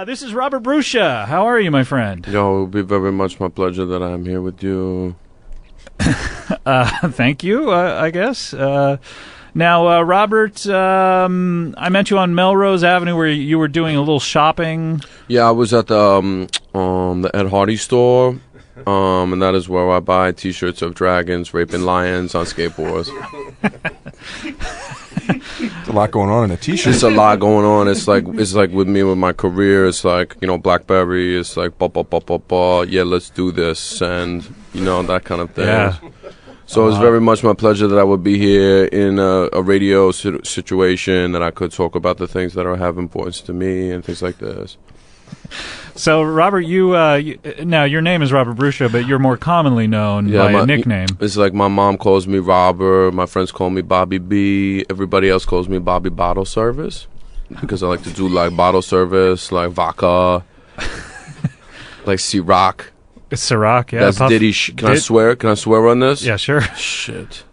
This is Robert Bruschia. How are you, my friend? Yo, it will be very much my pleasure that I'm here with you. Thank you, I guess. Now, Robert, I met you on Melrose Avenue where you were doing a little shopping. Yeah, I was at the Ed Hardy store, and that is where I buy T-shirts of dragons raping lions on skateboards. There's a lot going on in a T-shirt. There's a lot going on. It's like with me with my career. It's like, you know, BlackBerry. It's like yeah, let's do this, and you know, that kind of thing. Yeah. So it's very much my pleasure that I would be here in a radio situation, that I could talk about the things that have importance to me and things like this. So, Robert, you now your name is Robert Bruschia, but you're more commonly known by a nickname. It's like my mom calls me Robert, my friends call me Bobby B, everybody else calls me Bobby Bottleservice, because I like to do like bottle service, like vodka, like Ciroc. Ciroc, yeah. That's Diddy Can I swear? Can I swear on this? Yeah, sure. Shit.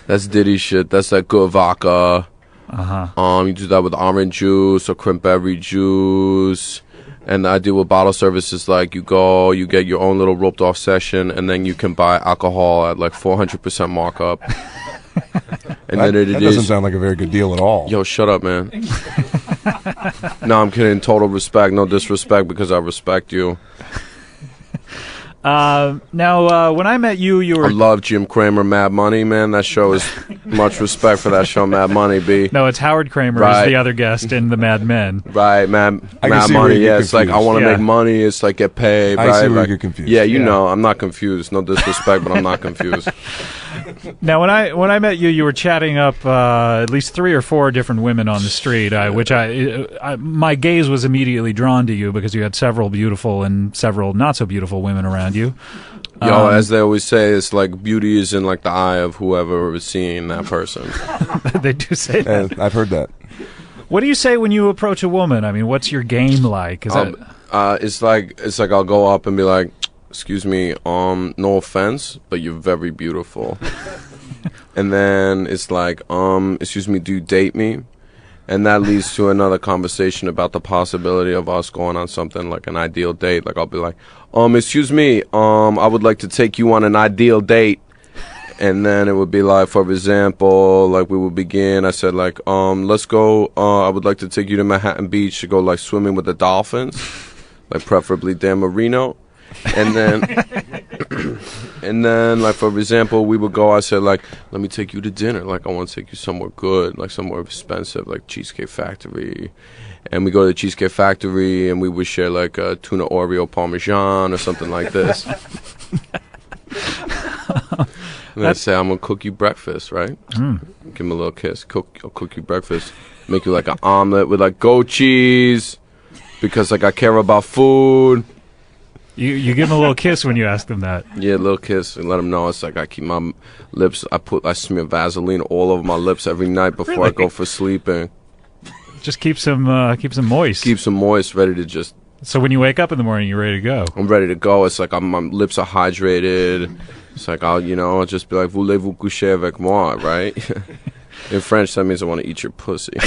That's Diddy shit. That's like good vodka. You do that with orange juice or cranberry juice. And the idea with bottle service is like you get your own little roped off session, and then you can buy alcohol at like 400% markup. And that doesn't sound like a very good deal at all. Yo, shut up, man. No, I'm kidding. Total respect, no disrespect, because I respect you. Now, when I met you, you were... I love Jim Cramer, Mad Money, man. That show is much respect for that show, Mad Money, B. No, it's Howard Kramer is the other guest in the Mad Men. Right, Mad Money. Yeah, it's like I want to make money. It's like get paid. I right? see where like, you're confused. Yeah, you know, I'm not confused. No disrespect, but I'm not confused. Now, when I met you, you were chatting up at least 3 or 4 different women on the street, which my gaze was immediately drawn to you because you had several beautiful and several not so beautiful women around you. Yo, as they always say, it's like beauty is in like the eye of whoever is seeing that person. They do say that. Yeah, I've heard that. What do you say when you approach a woman? I mean, what's your game like? It's like I'll go up and be like, "Excuse me, no offense, but you're very beautiful." And then it's like, "Excuse me, do you date me?" And that leads to another conversation about the possibility of us going on something like an ideal date. Like I'll be like, "Excuse me, I would like to take you on an ideal date." And then it would be like, for example, like we would begin. I said like, let's go. I would like to take you to Manhattan Beach to go like swimming with the dolphins, like preferably Dan Marino. And then, like for example, we would go. I said like, let me take you to dinner. Like I want to take you somewhere good, like somewhere expensive, like Cheesecake Factory. And we go to the Cheesecake Factory, and we would share like a tuna Oreo Parmesan or something like this. And I'd say, I'm gonna cook you breakfast, right? Give him a little kiss. I'll cook you breakfast. Make you like an omelet with like goat cheese, because like I care about food. You give them a little kiss when you ask them that. Yeah, a little kiss, and let them know it's like I keep my lips. I smear Vaseline all over my lips every night before I go for sleeping. Just keeps them moist. Keeps them moist, ready to just. So when you wake up in the morning, you're ready to go. I'm ready to go. It's like my lips are hydrated. It's like I'll just be like, voulez-vous coucher avec moi, right? In French, that means I want to eat your pussy.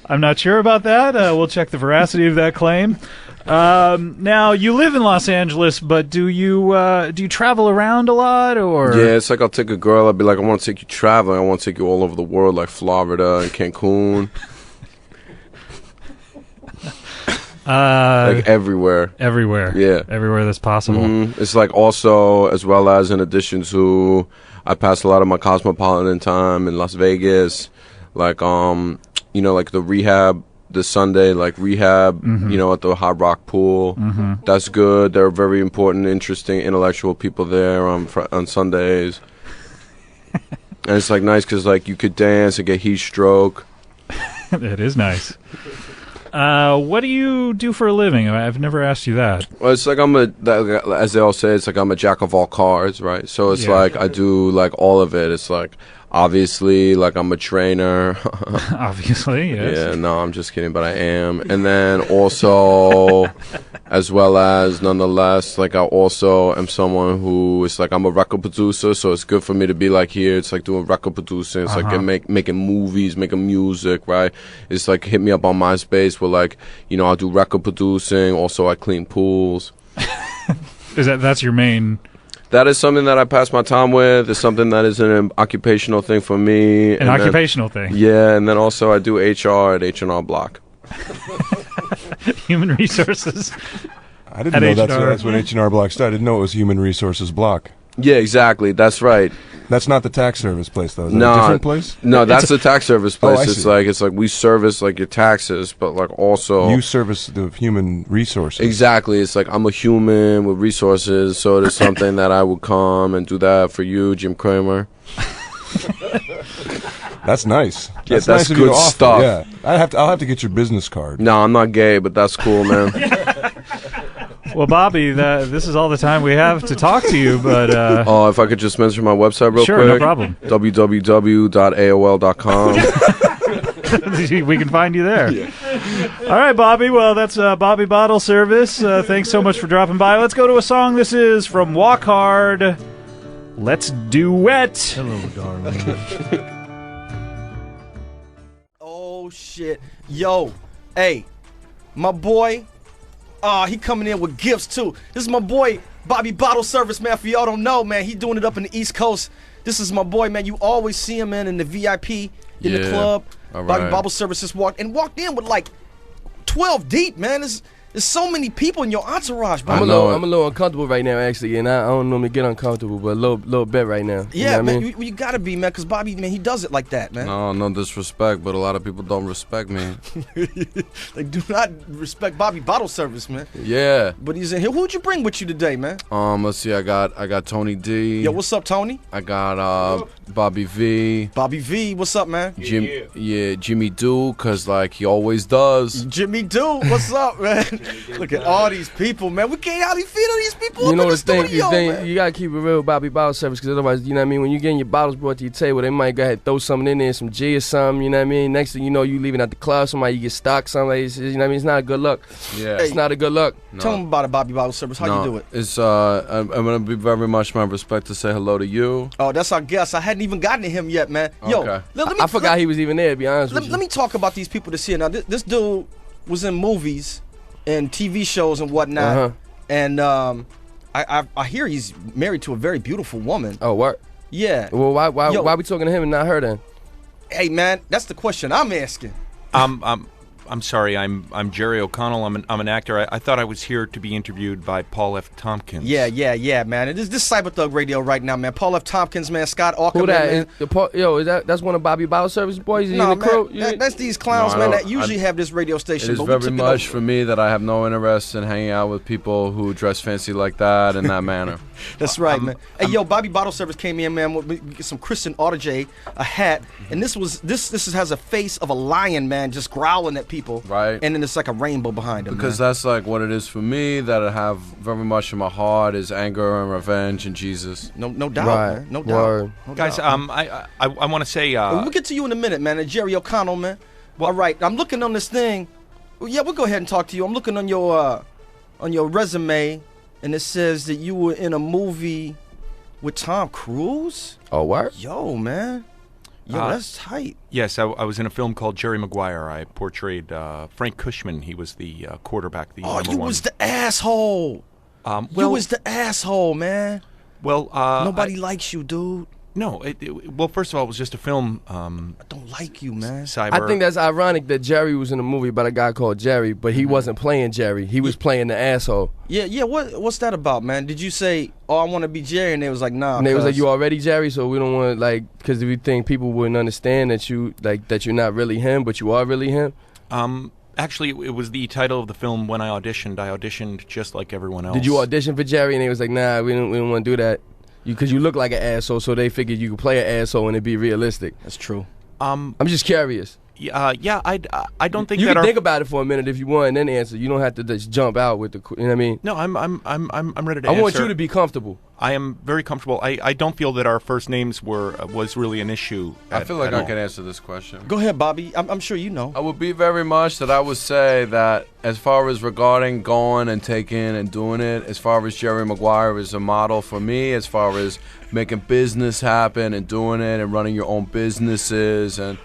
I'm not sure about that. We'll check the veracity of that claim. Now, you live in Los Angeles, but do you travel around a lot, or? Yeah, it's like I'll take a girl. I'll be like, I want to take you traveling. I want to take you all over the world, like Florida and Cancun. Like everywhere. Yeah. Everywhere that's possible. Mm-hmm. It's like also, as well as in addition to, I pass a lot of my cosmopolitan time in Las Vegas. Like, you know, like the rehab this Sunday, like rehab, you know, at the Hard Rock Pool. That's good. There are very important, interesting, intellectual people there on Sundays. And it's like nice because like you could dance and get heat stroke. It is nice. What do you do for a living? I've never asked you that. Well, it's like as they all say, it's like I'm a jack of all cards, right? So it's like I do like all of it. It's like Obviously, like I'm a trainer. Obviously, yes. Yeah, no, I'm just kidding, but I am. And then also, as well as nonetheless, like I also am someone who is like, I'm a record producer, so it's good for me to be like here. It's like doing record producing. It's like making movies, making music, right? It's like hit me up on MySpace where like, you know, I'll do record producing. Also, I clean pools. That's your main... That is something that I pass my time with. It's something that is an occupational thing for me. An occupational thing? Yeah, and then also I do HR at H&R Block. Human resources. I didn't know that's what H&R Block started. I didn't know it was Human Resources Block. Yeah, exactly. That's right. That's not the tax service place, though. Is that a different place? No, that's the tax service place. I see. It's like we service like your taxes, but like also you service the human resources. Exactly. It's like I'm a human with resources, so it is something that I would come and do that for you, Jim Cramer. That's nice. Yeah, that's that's nice of you good to offer. stuff. Yeah, I'll have to get your business card. No, I'm not gay, but that's cool, man. Well, Bobby, this is all the time we have to talk to you, but... Oh, if I could just mention my website real quick. Sure, no problem. www.aol.com. We can find you there. Yeah. All right, Bobby. Well, that's Bobby Bottleservice. Thanks so much for dropping by. Let's go to a song. This is from Walk Hard. Let's Duet. Hello, darling. Oh, shit. Yo, hey, my boy... he coming in with gifts, too. This is my boy, Bobby Bottleservice, man. For y'all don't know, man, he doing it up in the East Coast. This is my boy, man. You always see him, man, in the VIP, in the club. All Bobby right. Bottleservice just walked in with, like, 12 deep, man. There's so many people in your entourage, bro. I'm a little uncomfortable right now, actually, and I don't normally get uncomfortable, but a little bit right now. Yeah, you know man, what I mean? you gotta be, man, because Bobby, man, he does it like that, man. No disrespect, but a lot of people don't respect me. They do not respect Bobby Bottleservice, man. Yeah. But he's in here. Who'd you bring with you today, man? Let's see. I got Tony D. Yo, what's up, Tony? I got Bobby V. Bobby V, what's up, man? Jimmy Do, cause like he always does. Jimmy Do, what's up, man? Look at all these people, man. We can't hardly feed all these people. You know the the studio, man. you gotta keep it real, Bobby Bottleservice, because otherwise, you know what I mean. When you getting your bottles brought to your table, they might go ahead and throw something in there, some G or something. You know what I mean. Next thing you know, you leaving at the club, somebody you get stuck, somebody. You know what I mean. It's not a good look. Yeah, it's not a good look. No. Tell them about it, Bobby Bottleservice. How you do it? It's I'm gonna be very much my respect to say hello to you. Oh, that's our guest. I hadn't even gotten to him yet, man. Yo, Okay. I forgot he was even there. To be honest with you. Let me talk about these people that's here now. This dude was in movies and TV shows and whatnot, and I hear he's married to a very beautiful woman. Oh, what? Yeah. Well, why we talking to him and not her then? Hey, man, that's the question I'm asking. I'm sorry. I'm Jerry O'Connell. I'm an actor. I thought I was here to be interviewed by Paul F. Tompkins. Yeah, man. It is this Cyberthug Radio right now, man. Paul F. Tompkins, man. Scott Aukerman, Who that? man. That's one of Bobby Bottleservice boys? Is he No, in the crew? man, that's these clowns, man, that usually have this radio station. It is but very we took much it for me that I have no interest in hanging out with people who dress fancy like that in that manner. That's right, man. Hey, yo, Bobby Bottleservice came in, man, with some Christian Audigier, a hat, and this has a face of a lion, man, just growling at people. Right. And then it's like a rainbow behind him. Because man. that's like what it is for me, that I have very much in my heart is anger and revenge and Jesus. No doubt, Right. man. No doubt. No Guys, doubt. I want to say. We'll get to you in a minute, man. And Jerry O'Connell, man. All right, I'm looking on this thing. Well, yeah, we'll go ahead and talk to you. I'm looking on your resume, and it says that you were in a movie with Tom Cruise. Oh, what? Yo, man. Yo, that's tight. Yes, I was in a film called Jerry Maguire. I portrayed Frank Cushman. He was the quarterback. Oh, you was the asshole. You was the asshole, man. Well, nobody likes you, dude. No, well, first of all, it was just a film. I don't like you, man. Cyber. I think that's ironic that Jerry was in a movie about a guy called Jerry, but he wasn't playing Jerry. He was playing the asshole. Yeah. What's that about, man? Did you say, "Oh, I want to be Jerry," and they was like, "Nah"? And they was like, "You already Jerry," so we don't want because we think people wouldn't understand that that you're not really him, but you are really him. Actually, it was the title of the film. When I auditioned just like everyone else. Did you audition for Jerry? And they was like, "Nah, we don't want to do that." Because you look like an asshole, so they figured you could play an asshole and it'd be realistic. That's true. I'm just curious. Yeah, I don't think you that can think about it for a minute if you want, and then answer. You don't have to just jump out with the. You know what I mean? No, I'm ready to. I answer. want you to be comfortable. I am very comfortable. I don't feel that our first names was really an issue. I feel like at I all. can answer this question. Go ahead, Bobby. I'm sure you know. I would be very much that I would say that as far as regarding going and taking and doing it, as far as Jerry Maguire is a model for me, as far as making business happen and doing it and running your own businesses, and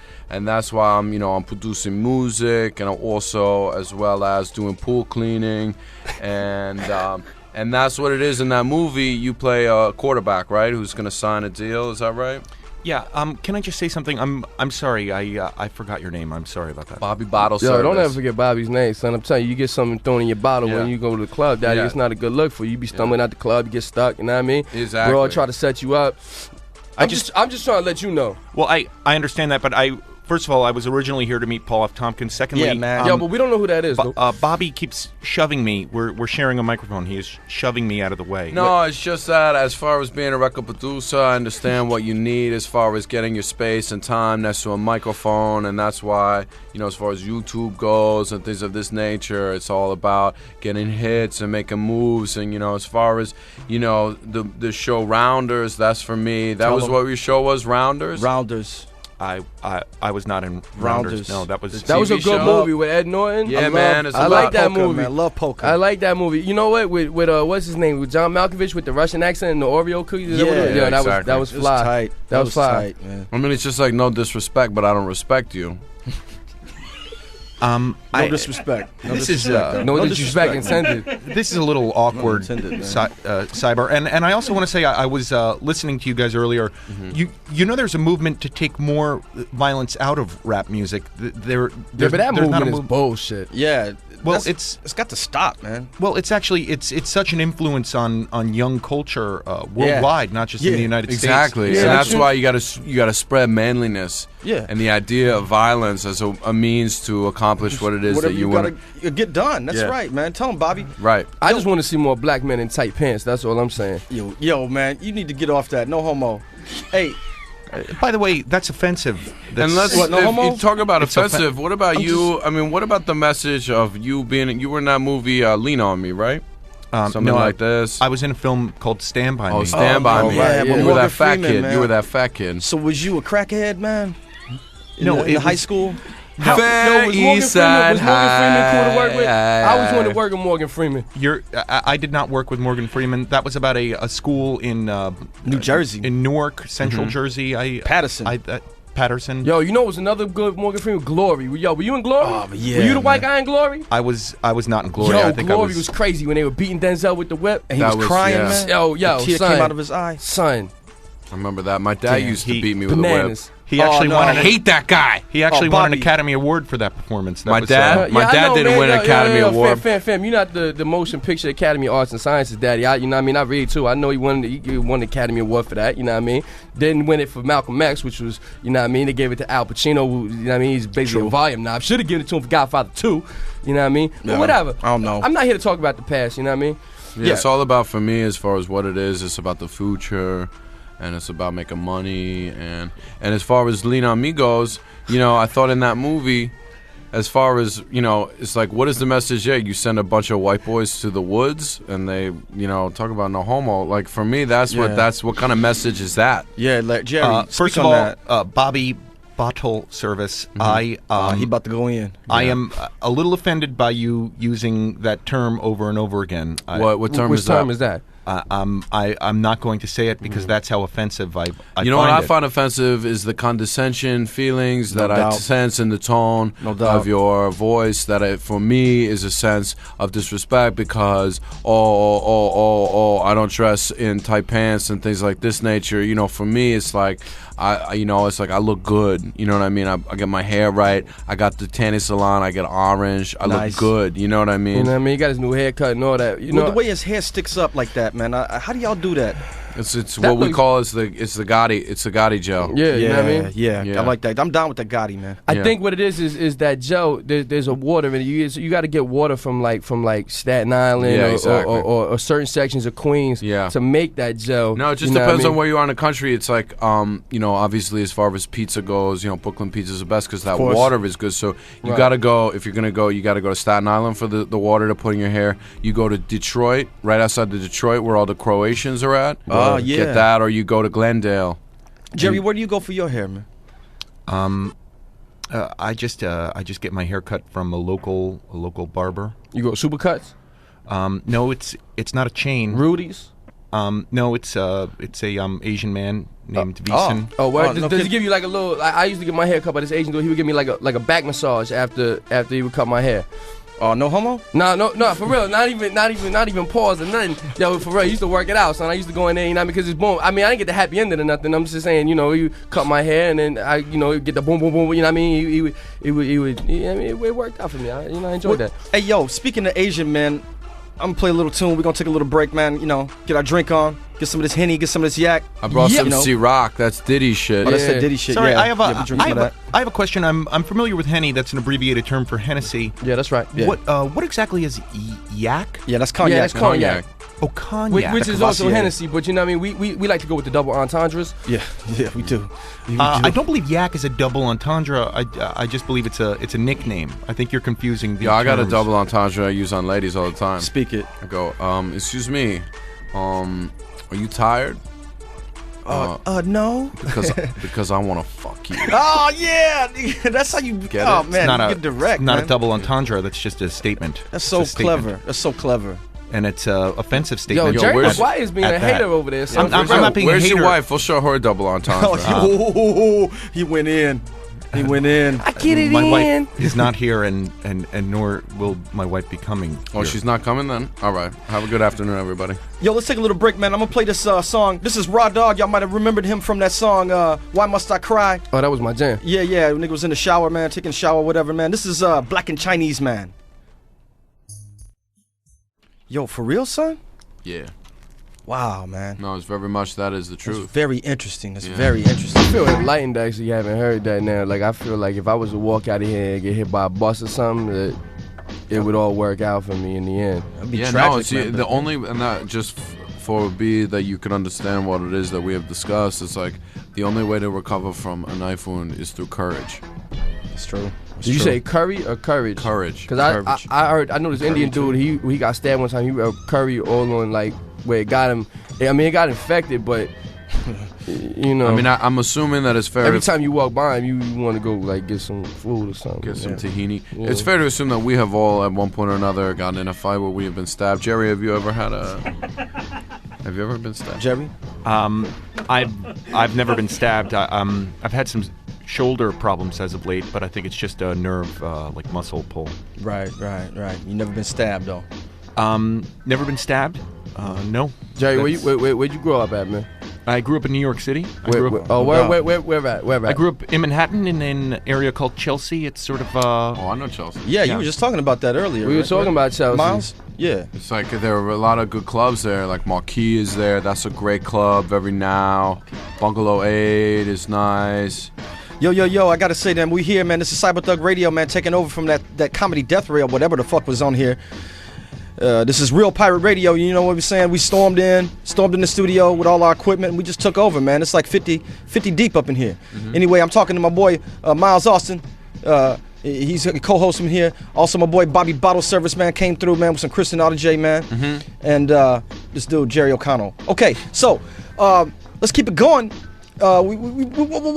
that's why I'm producing music, and I'm also as well as doing pool cleaning, and that's what it is in that movie. You play a quarterback, right, who's going to sign a deal. Is that right? Yeah. Can I just say something? I'm sorry. I forgot your name. I'm sorry about that. Bobby Bottleservice. Yo, don't ever forget Bobby's name, son. I'm telling you, you get something thrown in your bottle when you go to the club, daddy. Yeah. It's not a good look for you. You be stumbling out the club, you get stuck. You know what I mean? Exactly. Bro, try to set you up. I'm just trying to let you know. Well, I understand that, but first of all, I was originally here to meet Paul F. Tompkins. Secondly, Yeah, man. Yo, but we don't know who that is. though. Bobby keeps shoving me. We're sharing a microphone. He is shoving me out of the way. No, it's just that as far as being a record producer, I understand what you need as far as getting your space and time next to a microphone, and that's why, as far as YouTube goes and things of this nature, it's all about getting hits and making moves, and, as far as, the show Rounders, that's for me. That was what your show was, Rounders? Rounders. I was not in Rounders. No, that was That was a TV good show? movie with Ed Norton. Yeah, man, it's I about like that Poker, movie. man. Love poker. I like that movie. You know what? With what's his name? With John Malkovich with the Russian accent and the Oreo cookies. Is that what it was? Yeah, that exactly. was It was fly. tight. That was fly. tight, man. I mean, it's just like no disrespect, but I don't respect you. No disrespect. No This is, disrespect. No disrespect intended. This is a little awkward, intended, man. Cyber. And I also want to say I was listening to you guys earlier. You know, there's a movement to take more violence out of rap music. Yeah, but that movement is bullshit. Yeah. Well, it's got to stop, man. Well, it's actually it's such an influence on young culture worldwide, not just in the United Exactly, States. and that's why you gotta spread manliness. Yeah. And the idea of violence as a means to accomplish what it is Whatever that you gotta want. get done. That's Yeah. right, man. Tell him, Bobby. Right. I just want to see more black men in tight pants. That's all I'm saying. Yo, man, you need to get off that. No homo. Hey, By the way, that's offensive. And let's What, no if homo? you talk about It's offensive. What about you? I mean, what about the message of you being? You were in that movie Lean on Me, right? Something no, like this. I was in a film called Stand By Me. Stand by oh, me. yeah, you but were Morgan that fat Freeman, kid. man. You were that fat kid. so was you a crackhead, man? No, in it high was- school. Was Morgan Freeman cool to work with? I always wanted to work with Morgan Freeman. I did not work with Morgan Freeman. That was about a school in New Jersey. in Newark, Central Jersey. Patterson. Patterson. Yo, you know what's another good Morgan Freeman? Glory. Yo, were you in Glory? Oh, yeah, Were you the white man. guy in Glory? I was not in Glory. Yo, I think Glory I was crazy when they were beating Denzel with the whip. And he That was was- crying, yeah. man. Yo, The tear son. came out of his eye. Son, I remember that. My dad Damn, used to he- beat me with a bananas. He actually no. won. whip. I hate that guy. He actually Oh, won an Bobby. Academy Award for that performance. That My was, dad? My I dad know, didn't man. win an Academy Award. Fam, you're not the Motion Picture Academy of Arts and Sciences, daddy. You know what I mean? I read too. I know he won the Academy Award for that. You know what I mean? Didn't win it for Malcolm X, which was, you know what I mean? They gave it to Al Pacino, who, you know what I mean? He's basically a volume knob. Should have given it to him for Godfather 2. You know what I mean? But Yeah, whatever. I don't know. I'm not here to talk about the past. You know what I mean? Yeah, it's all about, for me, as far as what it is, it's about the future, and it's about making money, and as far as Lean on Me goes, I thought in that movie, as far as, it's like, what is the message there? You send a bunch of white boys to the woods, and they, talk about no homo. Like, for me, that's what kind of message is that? Yeah, like Jerry. first speak of on all, that. Bobby Bottleservice. Mm-hmm. He about to go in. I am a little offended by you using that term over and over again. What term Which is that? term is that? I'm not going to say it because that's how offensive I You know what find I it. find offensive is the condescension feelings that I doubt. sense in the tone No doubt. of your voice. That for me is a sense of disrespect because I don't dress in tight pants and things like this nature. For me it's like it's like I look good. You know what I mean? I get my hair right. I got the tanning salon. I get orange. I Nice. look good. You know what I You mean? know what I mean? He got his new haircut and all that. You know, The way his hair sticks up like that, man. How do y'all do that? It's what we call the Gotti gel. Yeah, you know what I mean? Yeah, I like that. I'm down with the Gotti, man. I think what it is that gel. There's a water in it. You got to get water from Staten Island or certain sections of Queens to make that gel. No, it just depends on where you are in the country. It's like obviously as far as pizza goes, Brooklyn pizza is the best because that water is good. So you got to go if you're gonna go. You got to go to Staten Island for the water to put in your hair. You go to Detroit, right outside of Detroit, where all the Croatians are at. Get that, or you go to Glendale. Jerry, where do you go for your hair, man? I just get my hair cut from a local barber. You go Supercuts? No, it's not a chain. Rudy's? No, it's a Asian man named Beeson. Does he give you like a little? I used to get my hair cut by this Asian dude. He would give me like a back massage after he would cut my hair. Oh, no homo? No, for real. Not even pause or nothing. Yo, for real, he used to work it out, son. I used to go in there, because it's boom. I mean, I didn't get the happy ending or nothing. I'm just saying, he cut my hair and then I, get the boom, boom, boom. You know what I mean? It worked out for me. I enjoyed that. Hey, yo, speaking of Asian, man, I'm gonna play a little tune. We're gonna take a little break, man. Get our drink on, get some of this Henny, get some of this yak. I brought some C-Rock. That's Diddy shit. Oh, that's that Diddy shit. Sorry, yeah. I have a question. I'm familiar with Henny. That's an abbreviated term for Hennessy. Yeah, that's right. Yeah. What exactly is yak? Yeah, that's cognac. Yeah, that's cognac. Oh, cognac. Which is also Hennessy, but you know what I mean? We like to go with the double entendres. Yeah, we do. I don't believe yak is a double entendre. I just believe it's a nickname. I think you're confusing the I got a terms. double entendre I use on ladies all the time. Speak it. I go, excuse me, are you tired? No. Because I want to fuck you. Oh, yeah. That's how you Get oh, it? man, you get direct, not man. a double entendre. That's just a statement. That's so clever. That's so clever. And it's an offensive statement. Yo, Jerry McGuire is being a hater over there. So I'm not being a hater. Where's your wife? We'll show her a double entendre. He went in. He went in. I get it my in. wife is not here, and nor will my wife be coming. Oh, she's not coming then? All right. Have a good afternoon, everybody. Yo, let's take a little break, man. I'm going to play this song. This is Raw Dog. Y'all might have remembered him from that song, Why Must I Cry? Oh, that was my jam. Yeah. Nigga was in the shower, man, taking a shower, whatever, man. This is Black and Chinese Man. Yo, for real, son? Yeah. Wow, man. No, it's very much that is the truth. It's very interesting. It's very interesting. I feel enlightened actually having heard that now. Like, I feel like if I was to walk out of here and get hit by a bus or something, that it would all work out for me in the end. It'd be tragic, no, man, the only, and that just for be that you can understand what it is that we have discussed, it's like the only way to recover from a knife wound is through courage. It's true. Did you say curry or courage? Courage. Because I know this Indian dude, he got stabbed one time. He wrote curry all on, like, where it got him. I mean, it got infected, but, I mean, I'm assuming that it's fair. Every time you walk by him, you want to go, like, get some food or something. Get some tahini. Yeah. It's fair to assume that we have all, at one point or another, gotten in a fight where we have been stabbed. Jerry, have you ever been stabbed? Jerry? I've never been stabbed. I've had some shoulder problems as of late, but I think it's just a nerve, like muscle pull. Right. You never been stabbed, though? Never been stabbed? No. Jerry, where'd you grow up at, man? I grew up in New York City. Where at? I grew up in Manhattan in an area called Chelsea. It's sort of I know Chelsea. Yeah, you were just talking about that earlier. We were talking about Chelsea. Miles? Yeah. It's like there are a lot of good clubs there. Like Marquee is there. That's a great club. Very now. Bungalow 8 is nice. Yo, I gotta say, man, we here, man. This is Cyberthug Radio, man, taking over from that comedy death ray or whatever the fuck was on here. This is Real Pirate Radio. You know what we're saying? We stormed in the studio with all our equipment, and we just took over, man. It's like 50 deep up in here. Mm-hmm. Anyway, I'm talking to my boy Miles Austin. He's a co-host from here. Also, my boy Bobby Bottleservice, man, came through, man, with some Kristen Audier, man. Mm-hmm. And this dude, Jerry O'Connell. Okay, so let's keep it going. What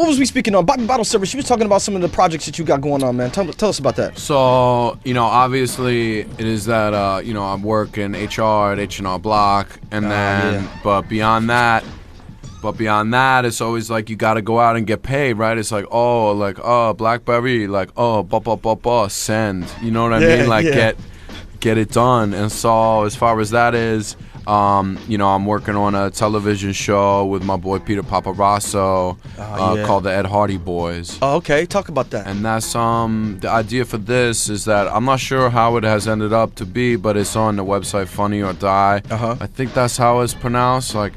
was we speaking on? Bobby Bottleservice, she was talking about some of the projects that you got going on, man. Tell us about that. So, obviously it is that, I work in HR at H&R Block, and then, but beyond that, it's always like you got to go out and get paid, right? It's like, BlackBerry, send. You know what I mean? Like, get it done. And so, as far as that is, I'm working on a television show with my boy Peter Paparazzo called the Ed Hardy Boys. Oh, okay. Talk about that. And that's the idea for this is that I'm not sure how it has ended up to be, but it's on the website Funny or Die. Uh-huh. I think that's how it's pronounced. Like,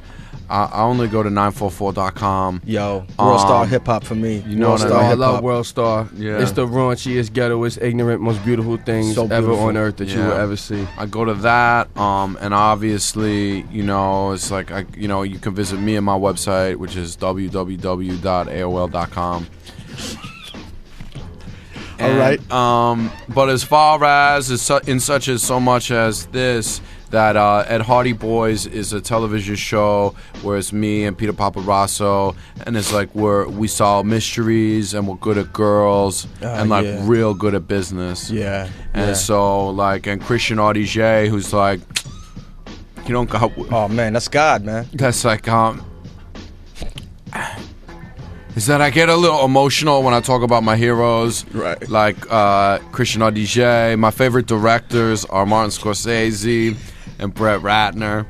I only go to 944.com. Yo, World Star Hip Hop for me. You know World what Star I Hip love Hop. World Star. Yeah. It's the raunchiest, ghettoest, ignorant, most beautiful things So ever beautiful. on earth that you Yeah. will ever see. I go to that, and obviously, you know, it's like, you can visit me at my website, which is www.aol.com. All right. But as far as in such as so much as this, that Ed Hardy Boys is a television show where it's me and Peter Paparazzo, and it's like we solve mysteries and we're good at girls and like yeah. real good at business. Yeah. And yeah. so like, and Christian RDJ, who's like, you don't got. Oh man, that's God, man. That's like is that I get a little emotional when I talk about my heroes. Right. Like Christian RDJ. My favorite directors are Martin Scorsese and Brett Ratner.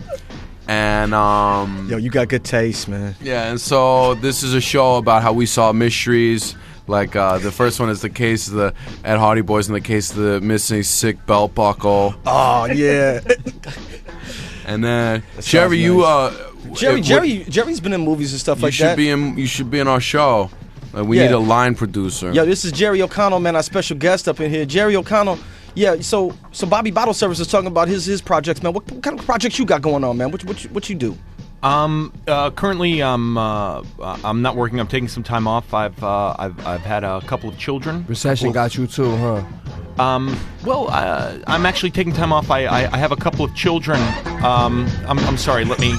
And Yo, you got good taste, man. yeah, and so this is a show about how we solve mysteries. Like the first one is the case of the Ed Hardy Boys, and the case of the missing sick belt buckle. Oh yeah. And then sounds Jerry, you Jerry's been in movies and stuff you like should that. you should be in our show. Like, we Yeah. need a line producer. Yo, this is Jerry O'Connell, man, our special guest up in here. Jerry O'Connell. Yeah, so Bobby Bottleservice is talking about his projects, man. What kind of projects you got going on, man? What you do? Currently, I'm not working. I'm taking some time off. I've had a couple of children. Recession got you too, huh? Well, I'm actually taking time off. I have a couple of children. I'm sorry. Let me.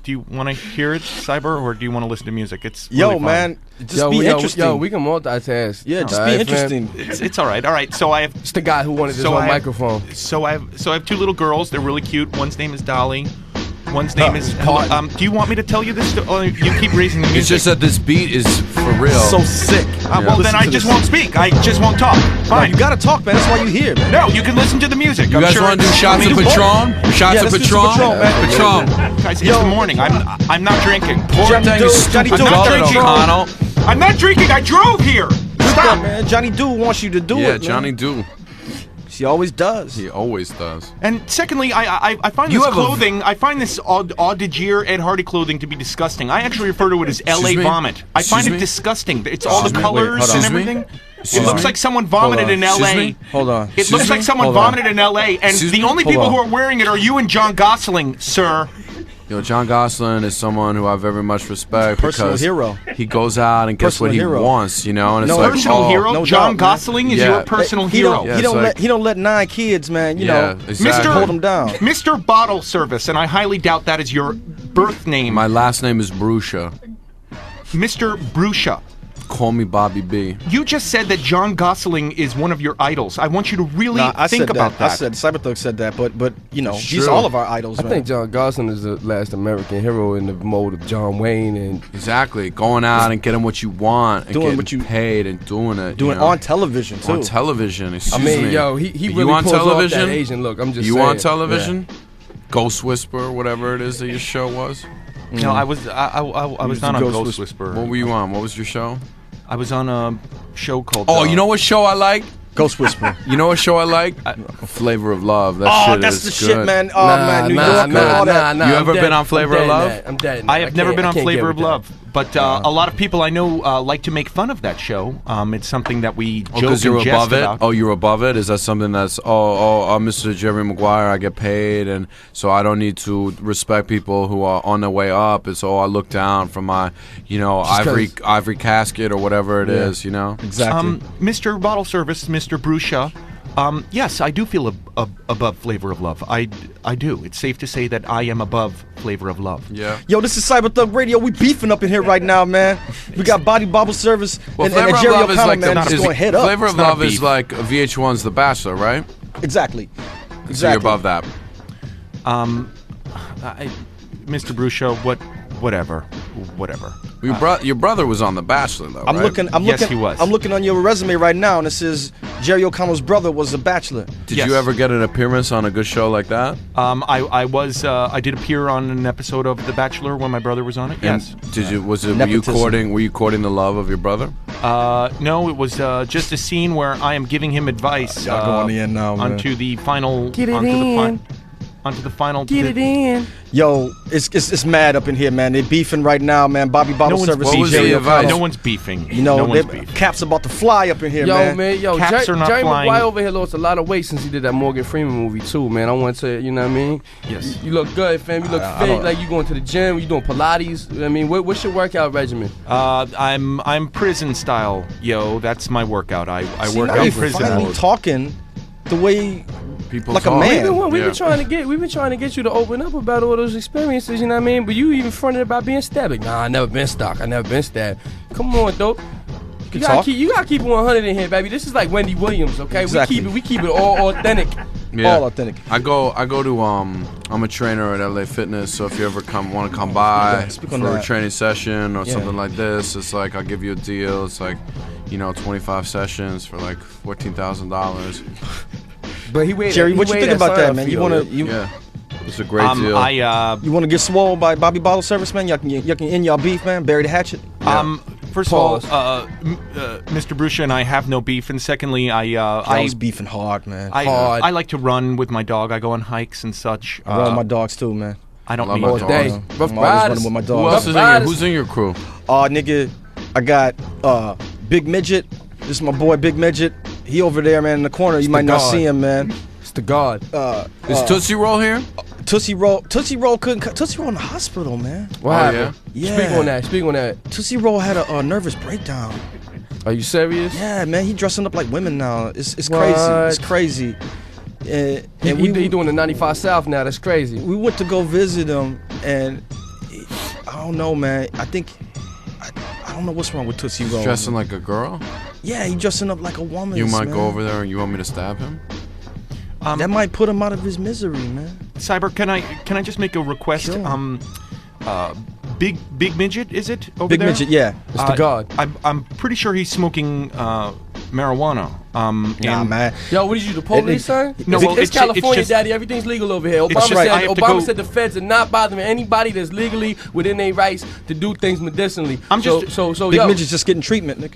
Do you want to hear it, Cyber, or do you want to listen to music? It's Yo, really fun. man, just be interesting. Yo, we can multitask. Yeah, just All be right, interesting. It's all right. All right. So I have. It's the guy who wanted his So own I have- microphone. So I have two little girls. They're really cute. One's name is Dolly. One's name is. Do you want me to tell you this? Or you keep raising the music. It's just that this beat is for real. So sick. Well, then I just won't speak. I just won't talk. No, Fine. you gotta talk, man. That's why you here, man. No, you can listen to the music. You guys want to do shots of Patron? Shots Yeah, of let's do some Patron? Patron, man. Guys, it's the morning. I'm not drinking. Poor Johnny thing Dude, is Johnny stupid Dude, I'm not gullet, drinking. O'Connell. I'm not drinking. I drove here. Stop, Stop. man. Johnny Dude wants you to do it, Yeah, man. Johnny do. She always does. He always does. And secondly, I find You this have a- clothing, I find this Odd de Gier Ed Hardy clothing to be disgusting. I actually refer to it as Excuse LA me? vomit. I find Excuse it me? disgusting. It's all the Excuse me? colors Wait, hold on. and Excuse me? everything. Excuse It looks me? like someone vomited in Excuse LA. me? Hold on. It looks like someone Hold on. vomited in LA, and Excuse the me? only Hold people on. who are wearing it are you and John Gosling, sir. Yo, John Gosling is someone who I very much respect Personal because hero. he goes out and gets Personal what he hero. wants, you know. And it's No, like, Personal oh, hero? no John doubt, man. Gosling is Yeah. your personal He hero. don't. Yeah, he don't it's let. like- He don't let 9 kids, man. You Yeah, know, exactly. hold them down. Mr. Bottleservice, and I highly doubt that is your birth name. My last name is Bruschia. Mr. Bruschia. Call me Bobby B. You just said that John Gosling is one of your idols. I want you to really Nah, I think said about that. I said Cyberthug said that, but you know, he's true. all of our idols, I man. think John Gosling is the last American hero in the mold of John Wayne and Exactly. Going out and getting what you want and Doing getting what you- paid and doing it. doing you know? on television too. On television. Excuse I mean, me. yo, he You really on pulls television? off that Asian look. I'm just You saying. on television? Ghost Whisperer, whatever it is that your show was. No, I was was not the on Ghost Ghost Whisperer. Whisperer. What were you on? What was your show? I was on a show called. Oh, you know what show I like? Ghost Whisperer. You know what show I like? Flavor of Love. That Oh, shit that's is the good. shit, man. Oh man, New York, and all that. You ever been on Flavor of Love? I'm dead. in I that. have never can't- been I on can't Flavor get of with that. Love, but a lot of people I know like to make fun of that show. It's something that we joke Because you're and jest above it. about. Oh, you're above it. Is that something that's I'm Mr. Jerry Maguire. I get paid, and so I don't need to respect people who are on their way up. It's I look down from my, ivory casket or whatever it is. You know. Exactly. Mr. Bottleservice, Mr. Bruschia. Yes, I do feel above Flavor of Love. I do. It's safe to say that I am above Flavor of Love. Yeah. Yo, this is Cyberthug Radio. We beefing up in here right now, man. We got Body Bottleservice and Flavor of Jerry Love is O'Connell, like man. the- Just is- going head up. Flavor of It's not Love is beef. like VH1's The Bachelor, right? Exactly. So you're above that. Mr. Bruschia, whatever. Your brother was on The Bachelor, though. I'm right? looking. Yes, he was. I'm looking on your resume right now, and it says Jerry O'Connell's brother was a bachelor. Did Yes. you ever get an appearance on a good show like that? I did appear on an episode of The Bachelor when my brother was on it. And Yes. Did you? Was it? Nepotism. Were you courting the love of your brother? No, it was just a scene where I am giving him advice Y'all going in now, man. onto the final. Get it onto in. onto the final. Get it in. Yo, it's mad up in here, man. They beefing right now, man. Bobby Bottle Service. What was Jerry the O'Connell. advice? No one's beefing. You know, no one's beefing. Cap's about to fly up in here, Yo, man. yo, Caps are not Jerry flying. Maguire over here lost a lot of weight since he did that Morgan Freeman movie too, man. I want to, you know what I mean? Yes. You look good, fam. You look fit, like you going to the gym. You doing Pilates. I mean, what's your workout regimen? I'm prison style, yo. That's my workout. I work now out you're prison finally mode. talking the way People like a talk. man. We've been trying to get you to open up about all those experiences, you know what I mean? But you even fronted about being stabbed. Like, nah, I never been stalked. I never been stabbed. Come on, dope. You gotta keep it 100 in here, baby. This is like Wendy Williams, okay? Exactly. We keep it all authentic. Yeah. All authentic. I go to I'm a trainer at LA Fitness, so if you ever want to come by speak on for a that. training session or Yeah. something like this, it's like I'll give you a deal. It's like, 25 sessions for like $14,000. But he weighed Jerry, what you think about that, man? You Yeah, it's a great deal. You want to get swole by Bobby Bottle Service, man? Y'all can end y'all beef, man. Bury the hatchet. First Pause. of all, Mr. Bruschia and I have no beef, and secondly, I was beefing hard, man. I like to run with my dog. I go on hikes and such. I run with my dogs too, man. I don't Love mean my to. dogs. Rough I'm always Riders. running with my Who dogs. else? Who's in your crew? Nigga, I got Big Midget. This is my boy Big Midget. He over there, man, in the corner. You might not God. see him, man. It's the God. Is Tootsie Roll here? Tootsie Roll couldn't Tootsie Roll in the hospital, man. What happened? Yeah. Speak on that. Tootsie Roll had a nervous breakdown. Are you serious? Yeah, man, he dressing up like women now. It's What? crazy. It's crazy. And He doing the 95 South now. That's crazy. we went to go visit him, and I don't know, man. I think I don't know what's wrong with Tootsie Roll. Dressing like a girl? Yeah, he dressing up like a woman. You might go over there and you want me to stab him? That might put him out of his misery, man. Cyber, can I just make a request? Sure. Big Midget, is it over Big there? Midget, yeah. It's the God. I'm pretty sure he's smoking marijuana. Nah, man. Yo, what did you, the police, son? No, it's, well, it's California, just- daddy. Everything's legal over here. It's right. I have to Obama go- said the feds are not bothering anybody that's legally within their rights to do things medicinally. So Big yo, Midget's just getting treatment, nigga.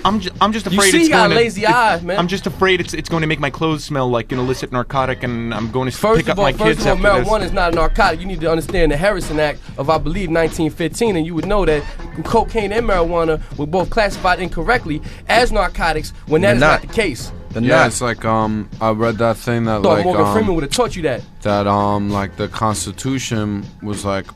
I'm just you afraid see, it's he got going to lazy eyes, man. I'm just afraid it's going to make my clothes smell like an illicit narcotic, and I'm going to First pick up of all, my kids after marijuana this. is not a narcotic. You need to understand the Harrison Act of, I believe, 1915, and you would know that cocaine and marijuana were both classified incorrectly as narcotics when that is not the case. Yeah, it's like I read that thing that I thought like Morgan Freeman would have taught you that. that like the Constitution was like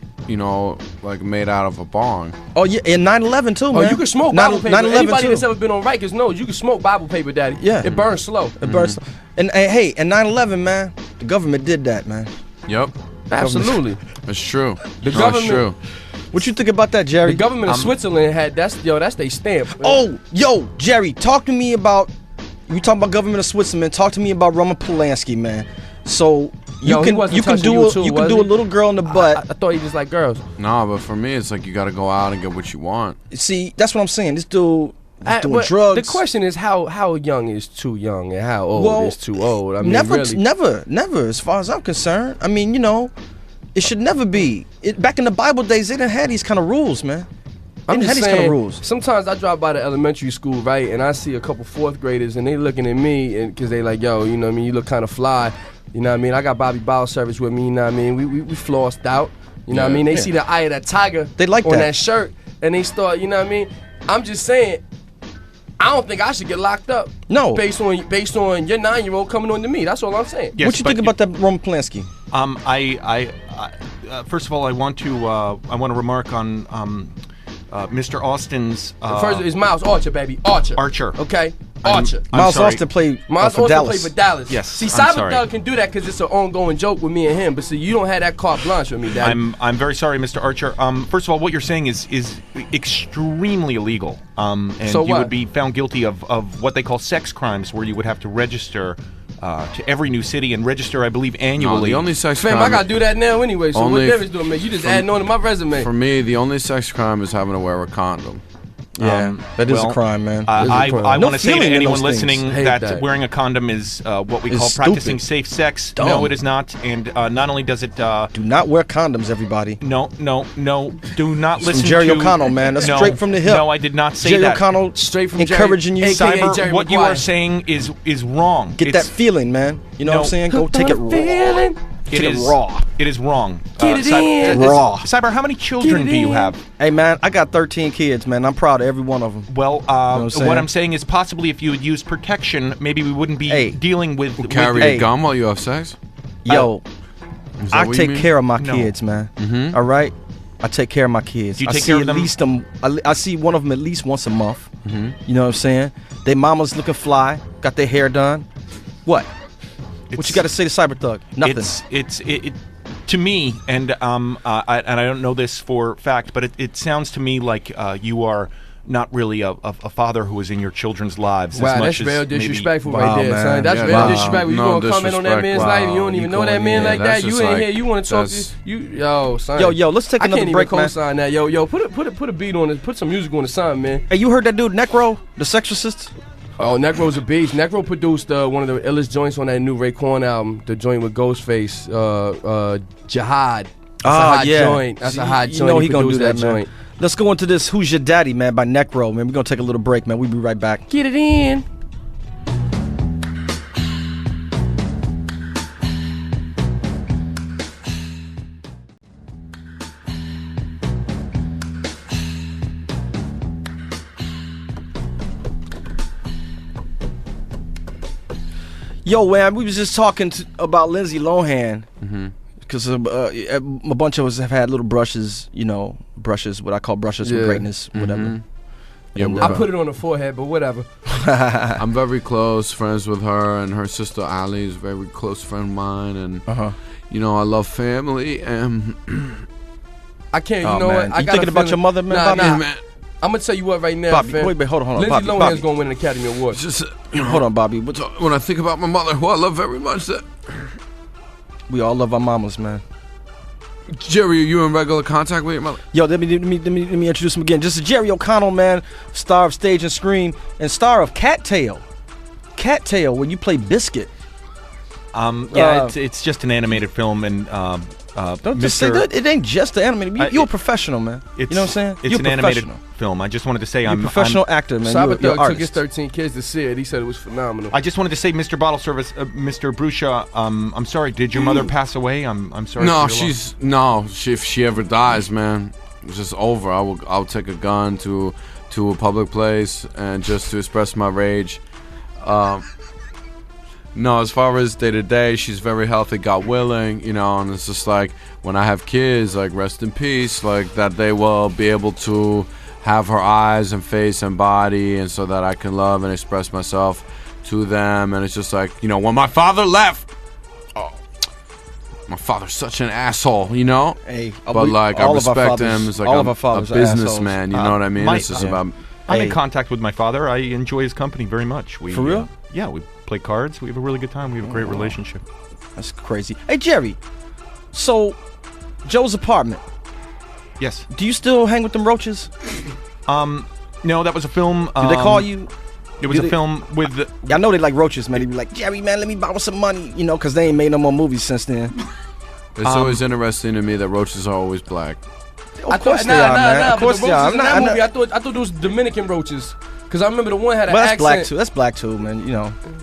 like made out of a bong. Oh yeah, and 9/11 too, man. Oh, you can smoke Bible paper. 9/11 Anybody too. that's ever been on Rikers knows you can smoke Bible paper, daddy. Yeah. It burns slow. It burns. And hey, and 9/11, man, the government did that, man. Yep, Absolutely. it's true. The No, government- it's true. What you think about that, Jerry? The government of Switzerland had that's their stamp. Oh, yo, Jerry, talk to me about. You talking about government of Switzerland? Talk to me about Roman Polanski, man. So you Yo, he can wasn't you can touching do you a, too, you can was do he? a little girl in the I butt. thought he just like girls. Nah, but for me, it's like you got to go out and get what you want. See, that's what I'm saying. This dude is doing But drugs. The question is how young is too young and how old is too old. I mean, never, really. never. As far as I'm concerned, I mean, it should never be. Back in the Bible days, they didn't have these kind of rules, man. They I'm didn't have just these kind saying, of rules. sometimes I drive by the elementary school, right, and I see a couple fourth graders, and they looking at me, and because they like, yo, you know what I mean, you look kind of fly, you know what I mean. I got Bobby Bottleservice with me, you know what I mean. We flossed out, you know what I mean. They see the eye of that tiger, They like on that. that shirt, and they start, you know what I mean. I'm just saying, I don't think I should get locked up. No. Based on your 9-year-old coming on to me. That's all I'm saying. Yes, What you but think about that Roman Polanski? First of all, I want to remark on Mr. Austin's First is Miles Archer, baby. Archer. Okay? Archer. Miles sorry. Austin played Miles for Austin Dallas. played for Dallas. Yes, See, I'm sorry. Cyberthug can do that because it's an ongoing joke with me and him. But see, you don't have that carte blanche with me, Daddy. I'm very sorry, Mr. Archer. First of all, what you're saying is extremely illegal. And So you what? would be found guilty of what they call sex crimes, where you would have to register to every new city and register, I believe, No, annually. the only sex Fam, crime. I gotta do that now anyway. So what Only difference do it make? You just adding on to my resume. For me, the only sex crime is having to wear a condom. Yeah, that is well, a crime, man. I No want to say to feeling in anyone those things. listening Hate that, that. wearing a condom is what we It's call stupid. practicing safe sex. Dumb. No, it is not. And not only does it... Do not wear condoms, everybody. No. Do not listen Jerry to... O'Connell, man. That's no, straight from the hip. No, I did not say Jerry that. O'Connell Straight from encouraging Jerry, you. AKA Cyber, Jerry what you Maguire. are saying is wrong. Get It's- that feeling, man. You know what I'm No. saying? Go take it raw. Feeling. Get it raw. It is wrong. Get it in. Raw. Cyber, how many children do you have? Hey, man, I got 13 kids, man. I'm proud of every one of them. Well, what what I'm saying is possibly if you would use protection, maybe we wouldn't be dealing with... Carry a gun while you have sex? Yo, I what you take mean? care of my No. kids, man. All right? I take care of my kids. Do you I take see care of at them? least I see one of them at least once a month. You know what I'm saying? They mama's looking fly, got their hair done. What? What you got to say to Cyberthug? Nothing. It's to me, and I don't know this for fact, but it sounds to me like you are not really a father who is in your children's lives. as Wow, much that's as real maybe- disrespectful Wow, right there, man. son. That's Yeah, real wow. disrespectful. You No gonna comment on that disrespect. man's Wow. life? You don't You even know that going man in. like That's that. You just in like- here. You want to talk to that's- yo, son. Yo, let's take I another can't break, even man. co-sign that. Yo, put a beat on it. Put some music on the sign, man. Hey, you heard that dude Necro, the Sexorcist? Oh, Necro's a beast. Necro produced one of the illest joints on that new Raekwon album, the joint with Ghostface, Jihad. That's a hot joint. That's a hot joint. You know he gonna do produced that, man. joint. Let's go into this Who's Your Daddy, man, by Necro, man. We're gonna take a little break, man. We'll be right back. Get it in. Yo, man, we was just talking about Lindsay Lohan. Because a bunch of us have had little brushes, brushes, what I call brushes with greatness, whatever. Yeah, And, I put it on the forehead, but whatever. I'm very close friends with her, and her sister Ali is a very close friend of mine, and I love family. And I can't. Oh, You know man. what? I You got thinking a about feeling- your mother, man, Nah, Bobby? nah. man, I'm gonna tell you what right now, Bobby, fam. wait, hold on, Lindsay Bobby, Lohan's Bobby. gonna win an Academy Award. just Hold on, Bobby. when I think about my mother, who I love very much, that We all love our mamas, man. Jerry, are you in regular contact with your mother? Yo, let me introduce him again. This is Jerry O'Connell, man, star of Stage and Scream, and star of Cattail. Cattail, where you play Biscuit. it's just an animated film, and Don't just say that. It ain't just the animated. You're a professional, man. You know what I'm saying? It's You're an animated professional. film. I just wanted to say You're a I'm professional actor, man. You're an Cyberthug took his artist. 13 kids to see it. He said it was phenomenal. I just wanted to say, Mr. Bottleservice, Mr. Bruschia, I'm sorry. Did your mother pass away? I'm sorry. No, for your loss. if she ever dies, man, it's just over. I'll take a gun to a public place and just to express my rage. No, as far as day to day, she's very healthy, God willing, and it's just like when I have kids, like rest in peace, like that they will be able to have her eyes and face and body, and so that I can love and express myself to them. And it's just like, when my father left, my father's such an asshole, Hey, but like I all of our respect fathers- him as like all of our a fathers are businessman, you know what I mean? my- It's just yeah. about I'm in Hey. contact with my father. I enjoy his company very much. For real? Yeah, we play cards. We have a really good time. We have a great relationship. That's crazy. Hey, Jerry. So, Joe's apartment. Yes. Do you still hang with them roaches? No, that was a film. Do they call you? It was do a they- film with. I know they like roaches, man. They be like, Jerry, man, let me borrow some money, because they ain't made no more movies since then. It's always interesting to me that roaches are always black. Of course they are, man. Of course but they the are. roaches in that movie, I thought those Dominican roaches. Because I remember the one had an Well, that's accent. black too. That's black too, man.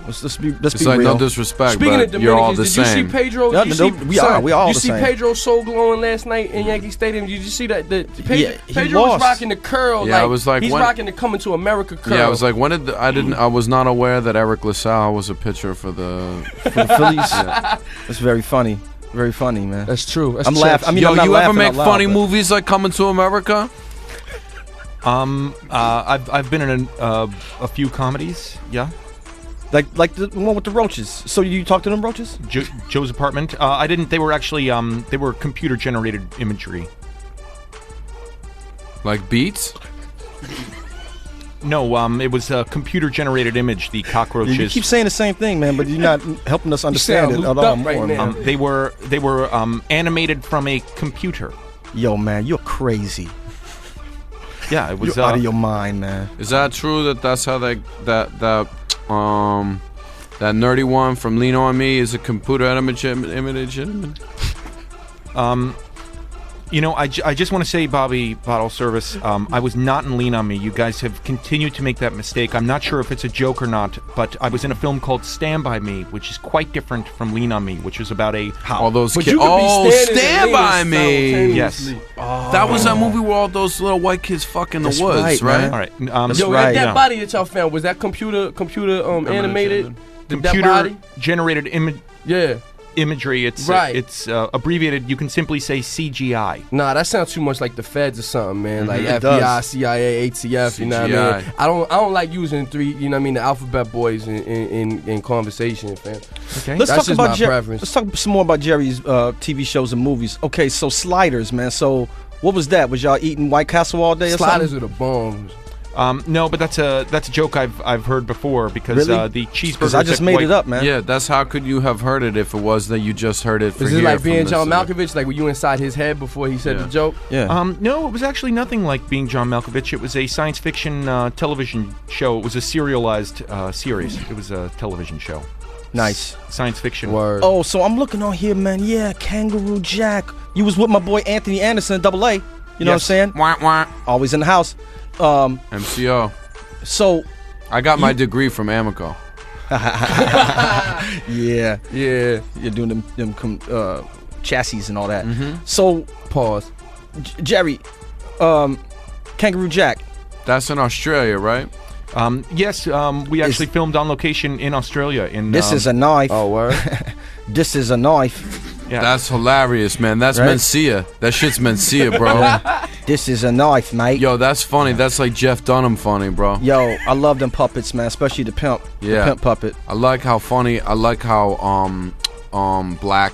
Let's be It's like real. no disrespect, Speaking of but you're all the Dominicans, did you same. see Pedro? No, Did you no, see, we are. We all You the see same. Pedro soul glowing last night in Yankee Stadium? Did you see that? Yeah, he Pedro was lost. rocking the curl. Yeah, I was like, he's when- rocking the Coming to America curl. Yeah, I was like, I was not aware that Eric LaSalle was a pitcher for the. For the Phillies. That's very funny. Very funny, man. That's true. That's I'm laughing. I mean, Yo, I'm not you ever laughing make out loud, funny but- movies like Coming to America? I've been in a few comedies. Yeah. Like the one with the roaches. So you talk to them roaches? Joe's apartment. I didn't. They were actually they were computer generated imagery. Like Beats? No, it was a computer generated image. The cockroaches. You keep saying the same thing, man, but you're not helping us understand it sound at looped all up right more, now. man. They were animated from a computer. Yo, man, you're crazy. Yeah, it was You're out of your mind, man. Is that true that that's how that nerdy one from Lean On Me is a computer image? You know, I just want to say, Bobby Bottleservice, I was not in Lean on Me. You guys have continued to make that mistake. I'm not sure if it's a joke or not, but I was in a film called Stand By Me, which is quite different from Lean on Me, which is about all those But kids. you could be Oh, standing Stand and By leaning Me. simultaneously. Yes. That was that movie where all those little white kids fuck in the That's woods, right, right? man. All right. Yo, right. that body that y'all found, was that computer animated? That body? Computer-generated Yeah. imagery. It's Right. it's abbreviated. You can simply say CGI. Nah, that sounds too much like the feds or something, man. Like It FBI, does. CIA, ATF. You know what I mean? I don't like using you know what I mean, the alphabet boys in conversation, fam. Okay. Let's That's talk just about my preference. Let's talk some more about Jerry's TV shows and movies. Okay, so Sliders, man. So what was that? Was y'all eating White Castle all day or Sliders something? are the bombs. No, but that's a joke I've heard before because Really? the cheeseburgers. Because I just made it up, man. Yeah, that's how could you have heard it if it was that you just heard it? Is it like being John Malkovich? Like, were you inside his head before he said Yeah. the joke? Yeah. No, it was actually nothing like being John Malkovich. It was a science fiction television show. It was a serialized series. It was a television show. Nice. Science fiction. Word. Oh, so I'm looking on here, man. Yeah, Kangaroo Jack. You was with my boy Anthony Anderson, Double A. You know what I'm saying? Wah, wah. Always in the house. MCO. So I got my degree from Amico. yeah, Yeah. you're doing them chassis and all that. Mm-hmm. So Pause. Jerry, Kangaroo Jack. That's in Australia, right? Yes, we actually filmed on location in Australia. This is a knife. Oh, word. This is a knife. Yeah. That's hilarious, man. That's Right? Mencia. That shit's Mencia, bro. This is a knife, mate. Yo, that's funny. That's like Jeff Dunham funny, bro. Yo, I love them puppets, man. Especially the pimp. Yeah. The pimp puppet. I like how funny. I like how black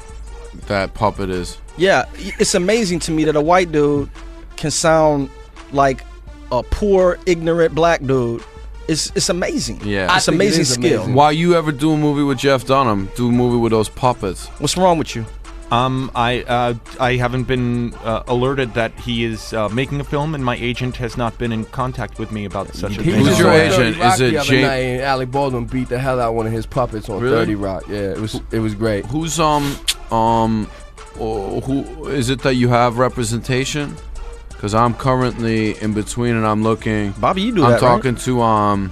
that puppet is. Yeah, it's amazing to me that a white dude can sound like a poor, ignorant black dude. It's amazing. Yeah. It's I think it amazing is skill. amazing. Why you ever do a movie with Jeff Dunham? Do a movie with those puppets? What's wrong with you? I haven't been alerted that he is making a film, and my agent has not been in contact with me about such a He thing. Who's was your on agent? 30 Rock Is it the other Jake- night, and Alec Baldwin beat the hell out of one of his puppets on Really? 30 Rock. Yeah, it was great. Who's who is it that you have representation? Because I'm currently in between, and I'm looking. Bobby, you do I'm that, talking to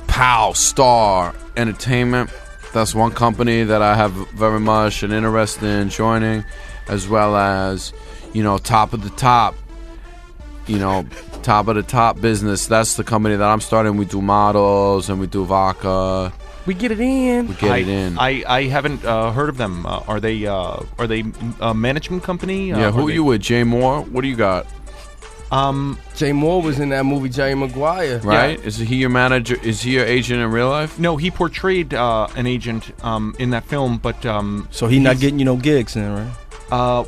Pow Star Entertainment. That's one company that I have very much an interest in joining, as well as, Top of the Top. Top of the Top business. That's the company that I'm starting. We do models and we do vodka. We get it in. We get it in. I haven't heard of them. Are they a management company? Yeah, who are you with? Jay Moore? What do you got? Jay Moore was in that movie, Jerry Maguire. Right? Is he your manager? Is he your agent in real life? No, he portrayed an agent in that film, but So he's not getting you no gigs then, right?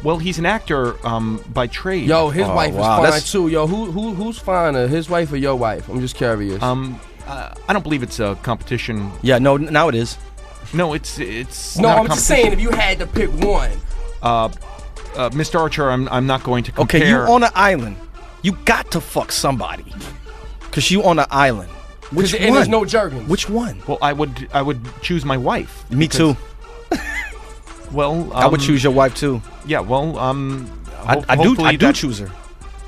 well, he's an actor by trade. Yo, his wife is wow, fine that's- too. Yo, who's finer, his wife or your wife? I'm just curious. I don't believe it's a competition. Yeah, no, now it is. No, it's no, not a I'm just saying if you had to pick one. Mr. Archer, I'm not going to compare. Okay, you on an island. You got to fuck somebody. Cause you on an island. Which one? And there's no Jergens. Which one? Well, I would choose my wife. Me too. Well, I would choose your wife too. Yeah, well, I do choose her.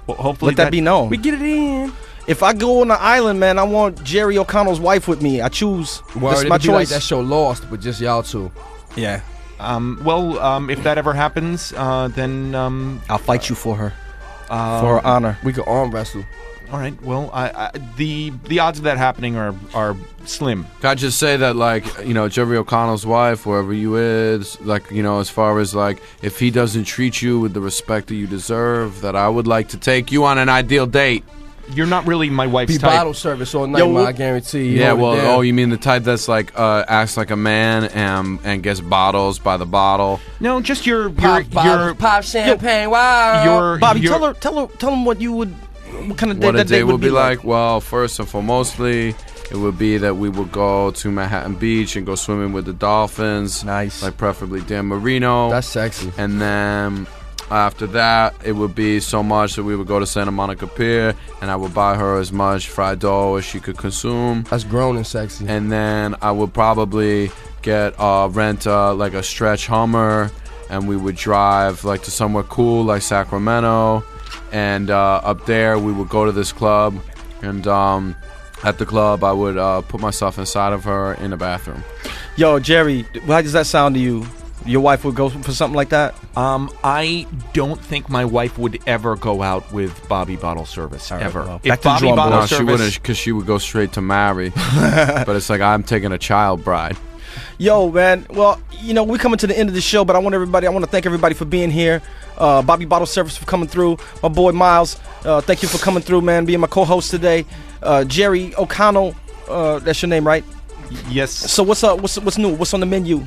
Hopefully, Let that be known. We get it in. If I go on the island, man, I want Jerry O'Connell's wife with me. I choose. Well, That's it'd my be like choice. that show Lost, but just y'all two. Yeah. Well, if that ever happens, then I'll fight you for her. For her honor. We could arm wrestle. all right. Well, the odds of that happening are slim. Can I just say that, like, Jerry O'Connell's wife, wherever you is, like, as far as, like, if he doesn't treat you with the respect that you deserve, that I would like to take you on an ideal date. You're not really my wife's Be type. bottle service all night, Yo, man, I guarantee you. Yeah, Hold it well, down. you mean the type that's, like, acts like a man and gets bottles by the bottle? No, just your Pop champagne, wow. your Bobby, your, tell him what kind of day What a that day day would be like? Well, first and foremostly, it would be that we would go to Manhattan Beach and go swimming with the dolphins. Nice. Like, preferably Dan Marino. That's sexy. And then after that, it would be so much that we would go to Santa Monica Pier, and I would buy her as much fried dough as she could consume. That's grown and sexy. And then I would probably rent like a stretch Hummer, and we would drive like to somewhere cool like Sacramento, and up there we would go to this club, and at the club I would put myself inside of her in the bathroom. Yo, Jerry, how does that sound to you? Your wife would go for something like that? I don't think my wife would ever go out with Bobby Bottleservice, ever. well, If Bobby No, she Bottleservice, wouldn't, because she would go straight to marry. But it's like I'm taking a child bride. Yo, man. Well, we're coming to the end of the show, but I want to thank everybody for being here. Bobby Bottleservice for coming through. My boy Miles, thank you for coming through, man, being my co-host today. Jerry O'Connell, that's your name, right? yes. So what's up? What's new? What's on the menu?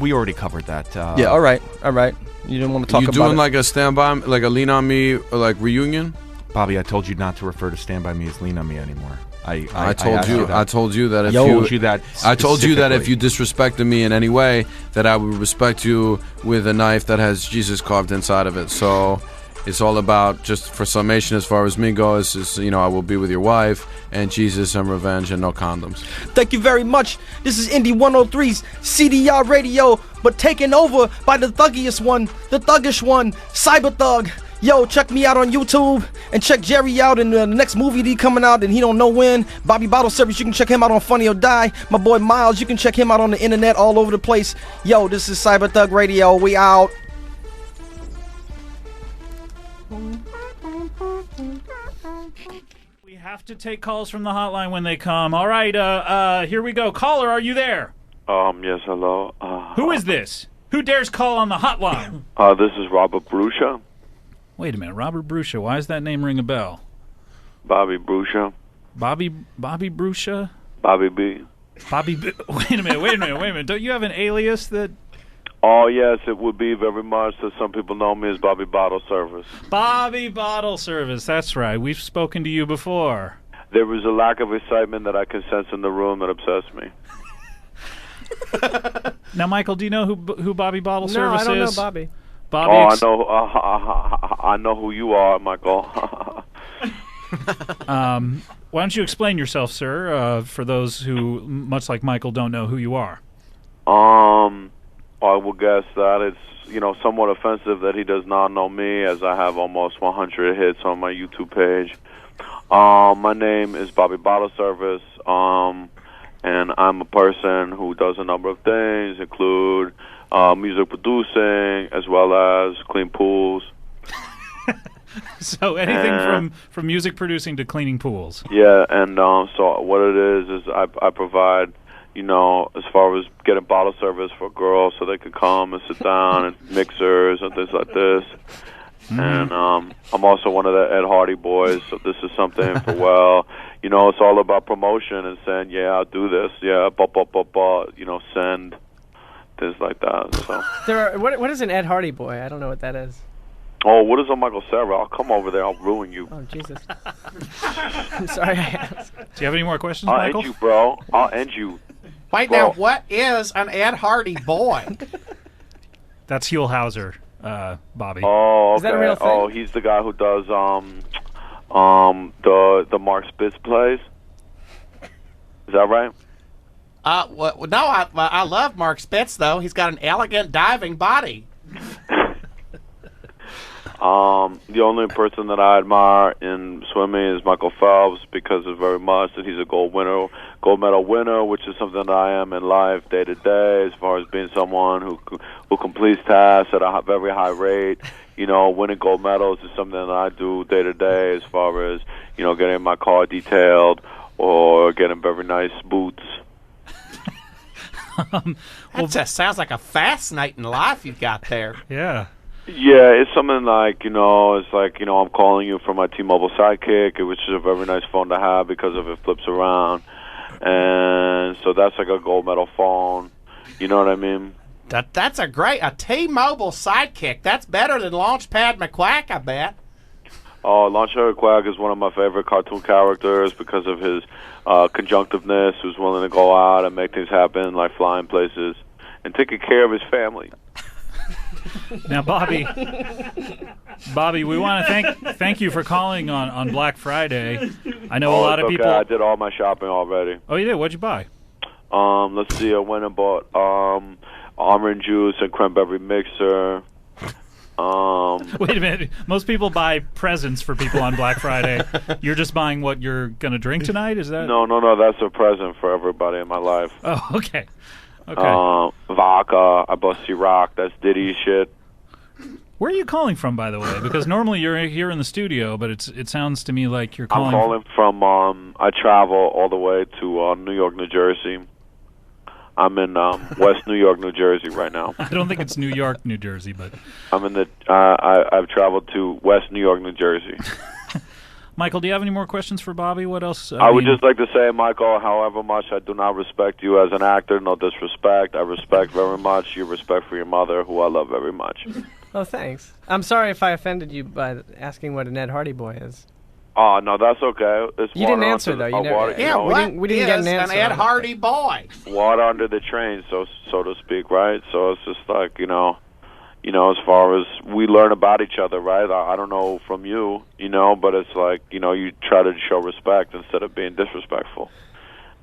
We already covered that. Yeah, all right. You didn't want to talk You about doing it. like a standby, like a Lean on Me, or like reunion? Bobby, I told you not to refer to Stand By Me as Lean on Me anymore. I told you that if I you told you that. I told you that if specifically. you disrespected me in any way, that I would respect you with a knife that has Jesus carved inside of it. So it's all about, just for summation as far as me goes, is I will be with your wife and Jesus and revenge and no condoms. Thank you very much. This is Indie 103's CDR Radio, but taken over by the thuggish one, Cyberthug. Yo, check me out on YouTube and check Jerry out in the next movie he coming out and he don't know when. Bobby Bottleservice, you can check him out on Funny or Die. My boy Miles, you can check him out on the internet all over the place. Yo, this is Cyberthug Radio. We out. We have to take calls from the hotline when they come. All right, here we go. Caller, are you there? Yes, hello. Who is this? Who dares call on the hotline? This is Robert Bruschia. Wait a minute, Robert Bruschia. Why does that name ring a bell? Bobby Bruschia. Bobby Bruschia? Bobby B. Wait a minute. Don't you have an alias that... Oh, yes, it would be very much that some people know me as Bobby Bottleservice. Bobby Bottleservice, that's right. We've spoken to you before. There is a lack of excitement that I can sense in the room that upsets me. Now, Michael, do you know who Bobby Bottleservice is? No, I don't know Bobby. Bobby, I know who you are, Michael. why don't you explain yourself, sir, for those who, much like Michael, don't know who you are? I will guess that it's, somewhat offensive that he does not know me, as I have almost 100 hits on my YouTube page. My name is Bobby Bottleservice, and I'm a person who does a number of things, include music producing, as well as clean pools. So anything from music producing to cleaning pools. Yeah, and so what it is I provide, as far as getting bottle service for girls so they could come and sit down, and mixers and things like this. Mm-hmm. And I'm also one of the Ed Hardy boys, so this is something for, it's all about promotion and saying, yeah, I'll do this, yeah, send, things like that. So. What is an Ed Hardy boy? I don't know what that is. Oh, what is a Michael Cera? I'll come over there. I'll ruin you. Oh, Jesus. I'm sorry I asked. Do you have any more questions, I'll Michael? end you, bro. I'll end you. Wait, bro. now, what is an Ed Hardy boy? That's Huell Hauser, Bobby. Oh, okay. Is that a real thing? Oh, he's the guy who does the Mark Spitz plays. Is that right? No, I love Mark Spitz, though. He's got an elegant diving body. The only person that I admire in swimming is Michael Phelps, because of very much that he's a gold medal winner, which is something that I am in life day to day, as far as being someone who completes tasks at a very high rate. Winning gold medals is something that I do day to day, as far as getting my car detailed or getting very nice boots. That just sounds like a fascinating life you've got there. Yeah. Yeah, it's something like, it's like, I'm calling you from my T-Mobile Sidekick, which is a very nice phone to have because of it flips around. And so that's like a gold medal phone. You know what I mean? That's a T-Mobile Sidekick. That's better than Launchpad McQuack, I bet. Oh, Launchpad McQuack is one of my favorite cartoon characters because of his conjunctiveness, who's willing to go out and make things happen, like flying places, and taking care of his family. Now, Bobby, we want to thank you for calling on Black Friday. I know a lot of people. I did all my shopping already. Oh, you did? What'd you buy? Let's see. I went and bought orange juice and cranberry mixer. Wait a minute. Most people buy presents for people on Black Friday. You're just buying what you're gonna drink tonight? Is that? No. That's a present for everybody in my life. Oh, okay. Okay. Vodka. I bought Ciroc. That's Diddy shit. Where are you calling from, by the way? Because normally you're here in the studio, but it sounds to me like you're calling. I'm calling from. I travel all the way to New York, New Jersey. I'm in West New York, New Jersey right now. I don't think it's New York, New Jersey, but I'm in the. I've traveled to West New York, New Jersey. Michael, do you have any more questions for Bobby? What else? I would just like to say, Michael, however much I do not respect you as an actor, no disrespect. I respect very much your respect for your mother, who I love very much. Oh, thanks. I'm sorry if I offended you by asking what an Ed Hardy boy is. Oh, no, that's okay. It's you didn't answer, though. You never, water, yeah, we didn't get an answer. An Ed Hardy boy. Water under the train, so to speak, right? So it's just like, as far as we learn about each other, right? I don't know from you, but it's like, you try to show respect instead of being disrespectful.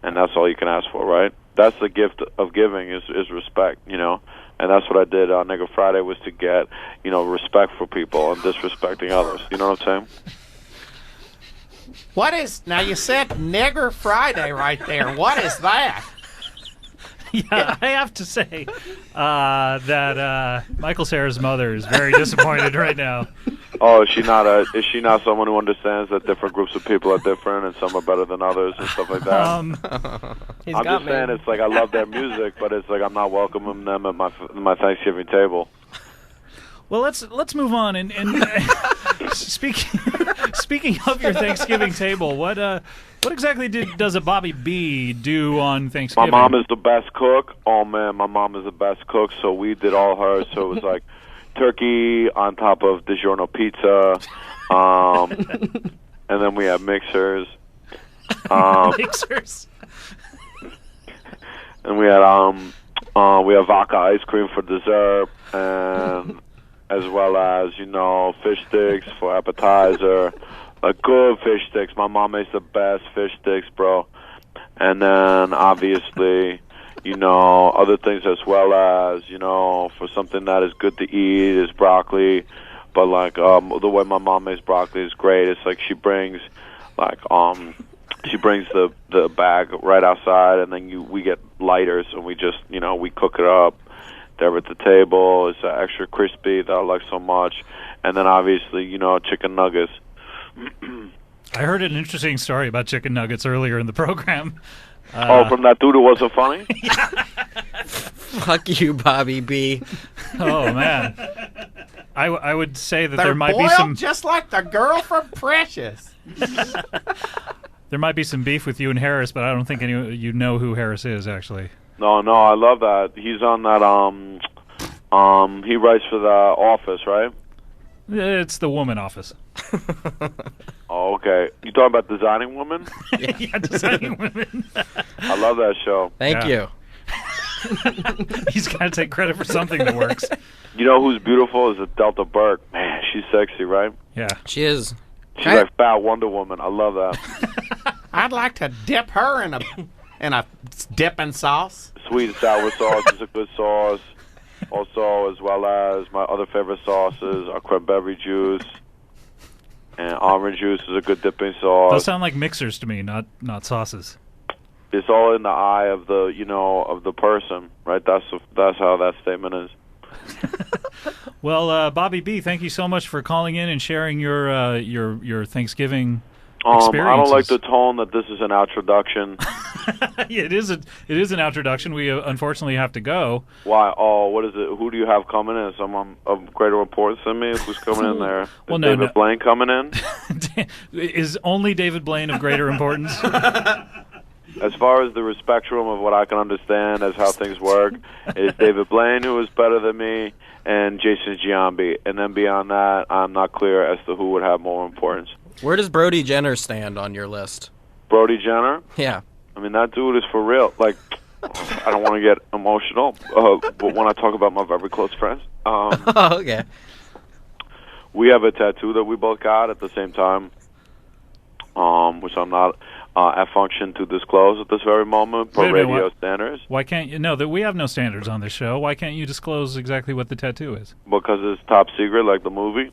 And that's all you can ask for, right? That's the gift of giving is respect, And that's what I did on Nigger Friday, was to get, respect for people and disrespecting others. You know what I'm saying? What is, now you said Nigger Friday right there. What is that? Yeah, I have to say that Michael Cera's mother is very disappointed right now. Oh, is she not someone who understands that different groups of people are different and some are better than others and stuff like that? He's I'm got just me. saying, it's like I love their music, but it's like I'm not welcoming them at my Thanksgiving table. Well, let's move on. And speaking of your Thanksgiving table, what exactly does a Bobby B do on Thanksgiving? My mom is the best cook. Oh man, my mom is the best cook. So we did all hers. So it was like turkey on top of DiGiorno pizza, and then we have mixers. Mixers. And we have vodka ice cream for dessert, and as well as fish sticks for appetizer. Like good fish sticks. My mom makes the best fish sticks, bro. And then obviously, other things as well as, for something that is good to eat is broccoli. But like the way my mom makes broccoli is great. It's like she brings the bag right outside, and then we get lighters and we just we cook it up there at the table. It's extra crispy that I like so much. And then obviously chicken nuggets. I heard an interesting story about chicken nuggets earlier in the program. From that dude who wasn't funny? Fuck you, Bobby B. Oh, man. I would say that They're there might be boiled some... just like the girl from Precious. There might be some beef with you and Harris, but I don't think you know who Harris is, actually. No, I love that. He's on that, he writes for The Office, right? It's the Woman Office. Oh, okay. You talking about Designing Women? Yeah, Designing Women. I love that show. Thank you. He's got to take credit for something that works. You know who's beautiful is Delta Burke. Man, she's sexy, right? Yeah. She is. She's like fat Wonder Woman. I love that. I'd like to dip her in a dipping sauce. Sweet and sour sauce is a good sauce. Also, as well as my other favorite sauces are cranberry juice and orange juice is a good dipping sauce. Those sound like mixers to me, not sauces. It's all in the eye of the of the person, right? That's how that statement is. Well, Bobby B, thank you so much for calling in and sharing your Thanksgiving experiences. I don't like the tone that this is an introduction. Yeah, it is an introduction. We unfortunately have to go. Why? Oh, what is it? Who do you have coming in? Someone of greater importance than me? Who's coming in there? Well, is no, David Blaine coming in? Is only David Blaine of greater importance? As far as the spectrum of what I can understand as how things work, is David Blaine, who is better than me, and Jason Giambi. And then beyond that, I'm not clear as to who would have more importance. Where does Brody Jenner stand on your list? Brody Jenner? Yeah. I mean, that dude is for real. Like, I don't want to get emotional, but when I talk about my very close friends, okay. We have a tattoo that we both got at the same time, which I'm a function to disclose at this very moment per radio standards. Why can't you? No, that we have no standards on this show. Why can't you disclose exactly what the tattoo is? Because it's top secret, like the movie.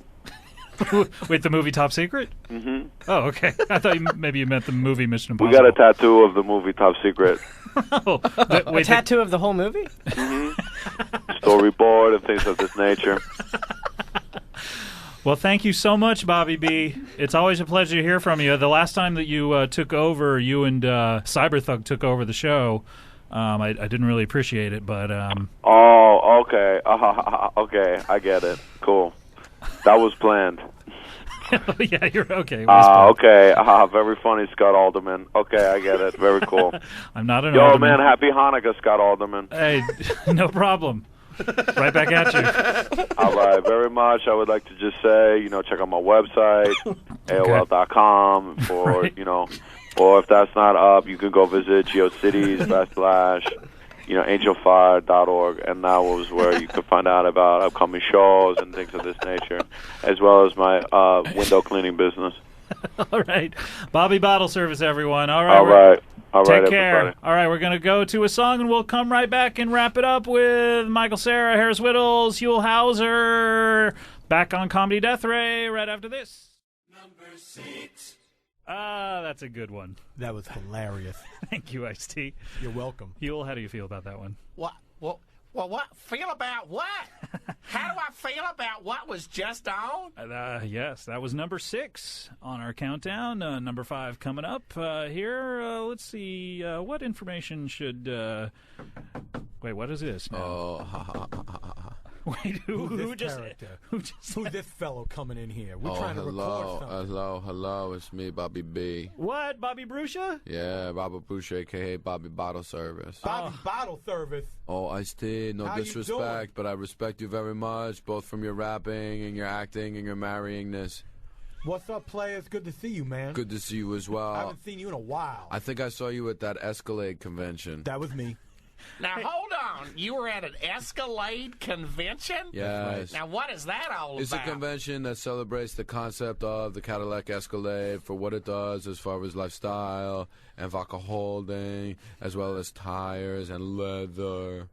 Wait, the movie Top Secret? Mm-hmm. Oh, okay. I thought maybe you meant the movie Mission Impossible. We got a tattoo of the movie Top Secret. A tattoo of the whole movie? Mm-hmm. Storyboard and things of this nature. Well, thank you so much, Bobby B. It's always a pleasure to hear from you. The last time that you took over, you and Cyberthug took over the show, I didn't really appreciate it, but... Oh, okay. Okay, I get it. Cool. That was planned. Yeah, you're okay. Okay. Very funny, Scott Alderman. Okay, I get it. Very cool. I'm not an Yo, Alderman. man, happy Hanukkah, Scott Alderman. Hey, no problem. Right back at you. All right, very much. I would like to just say, check out my website, AOL.com, for, or if that's not up, you can go visit GeoCities / angelfire.org, and that was where you could find out about upcoming shows and things of this nature, as well as my window cleaning business. All right. Bobby Bottleservice, everyone. All right. All right. Take care. Everybody. All right, we're going to go to a song, and we'll come right back and wrap it up with Michael Cera, Harris Whittles, Huell Hauser, back on Comedy Death Ray right after this. Number 6. That's a good one. That was hilarious. Thank you, Ice-T. You're welcome. Huell, how do you feel about that one? What? What? Feel about what? How do I feel about what was just on? Yes, that was number 6 on our countdown. Number 5 coming up here. Let's see. What information should... Wait, what is this now? Wait, who's this fellow coming in here? We're trying to record something. Hello, it's me, Bobby B. What, Bobby Bruschia? Yeah, Robert Bruschia, a.k.a. Bobby Bottleservice. Bobby Bottleservice. Oh, Ice-T, no How disrespect, but I respect you very much, both from your rapping and your acting and your marryingness. What's up, players? Good to see you, man. Good to see you as well. I haven't seen you in a while. I think I saw you at that Escalade convention. That was me. Now, hold on. You were at an Escalade convention? Yes. Now, what is that all about? It's a convention that celebrates the concept of the Cadillac Escalade for what it does as far as lifestyle and vodka holding, as well as tires and leather.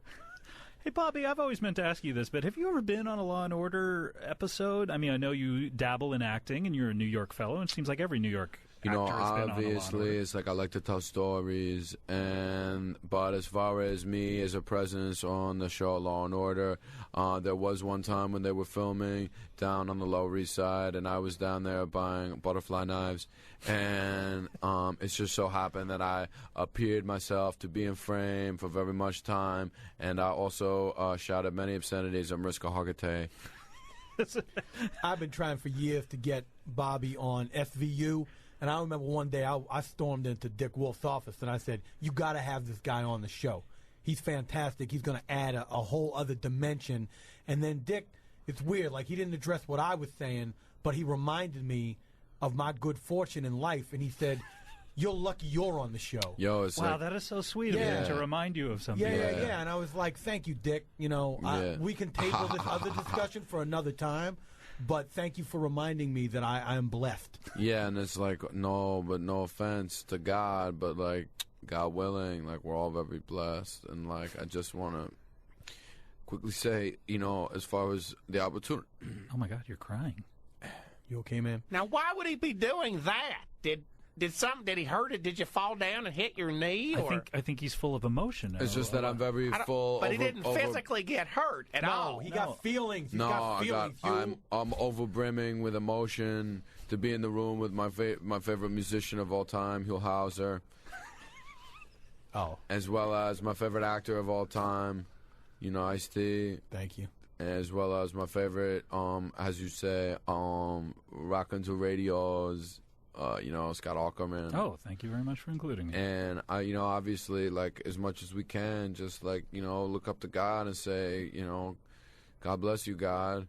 Hey, Bobby, I've always meant to ask you this, but have you ever been on a Law & Order episode? I mean, I know you dabble in acting, and you're a New York fellow, and it seems like every New York obviously, it's like I like to tell stories, but as far as me as a presence on the show Law & Order, there was one time when they were filming down on the Lower East Side, and I was down there buying butterfly knives, and it's just so happened that I appeared myself to be in frame for very much time, and I also shouted many obscenities on Mariska Hargitay. I've been trying for years to get Bobby on SVU. And I remember one day I stormed into Dick Wolf's office and I said, you got to have this guy on the show. He's fantastic. He's going to add a whole other dimension. And then Dick, it's weird. Like, he didn't address what I was saying, but he reminded me of my good fortune in life. And he said, you're lucky you're on the show. Yo, it's wow, that is so sweet of him to remind you of something. Yeah. And I was like, thank you, Dick. We can table this other discussion for another time. But thank you for reminding me that I am blessed. Yeah, and it's like, no offense to God, but, like, God willing, like, we're all very blessed. And, like, I just want to quickly say, as far as the opportunity. Oh, my God, you're crying. You okay, man? Now, why would he be doing that? Did he hurt it? Did you fall down and hit your knee? I think he's full of emotion. It's just that I'm very full. But he didn't physically get hurt at all. He got feelings. I'm overbrimming with emotion to be in the room with my favorite musician of all time, Huell Hauser. Oh. As well as my favorite actor of all time, Ice-T. Thank you. As well as my favorite, as you say, Rockin' to Radios. Scott Aukerman. Oh, thank you very much for including me. And obviously, like, as much as we can, just like, look up to God and say, God bless you, God.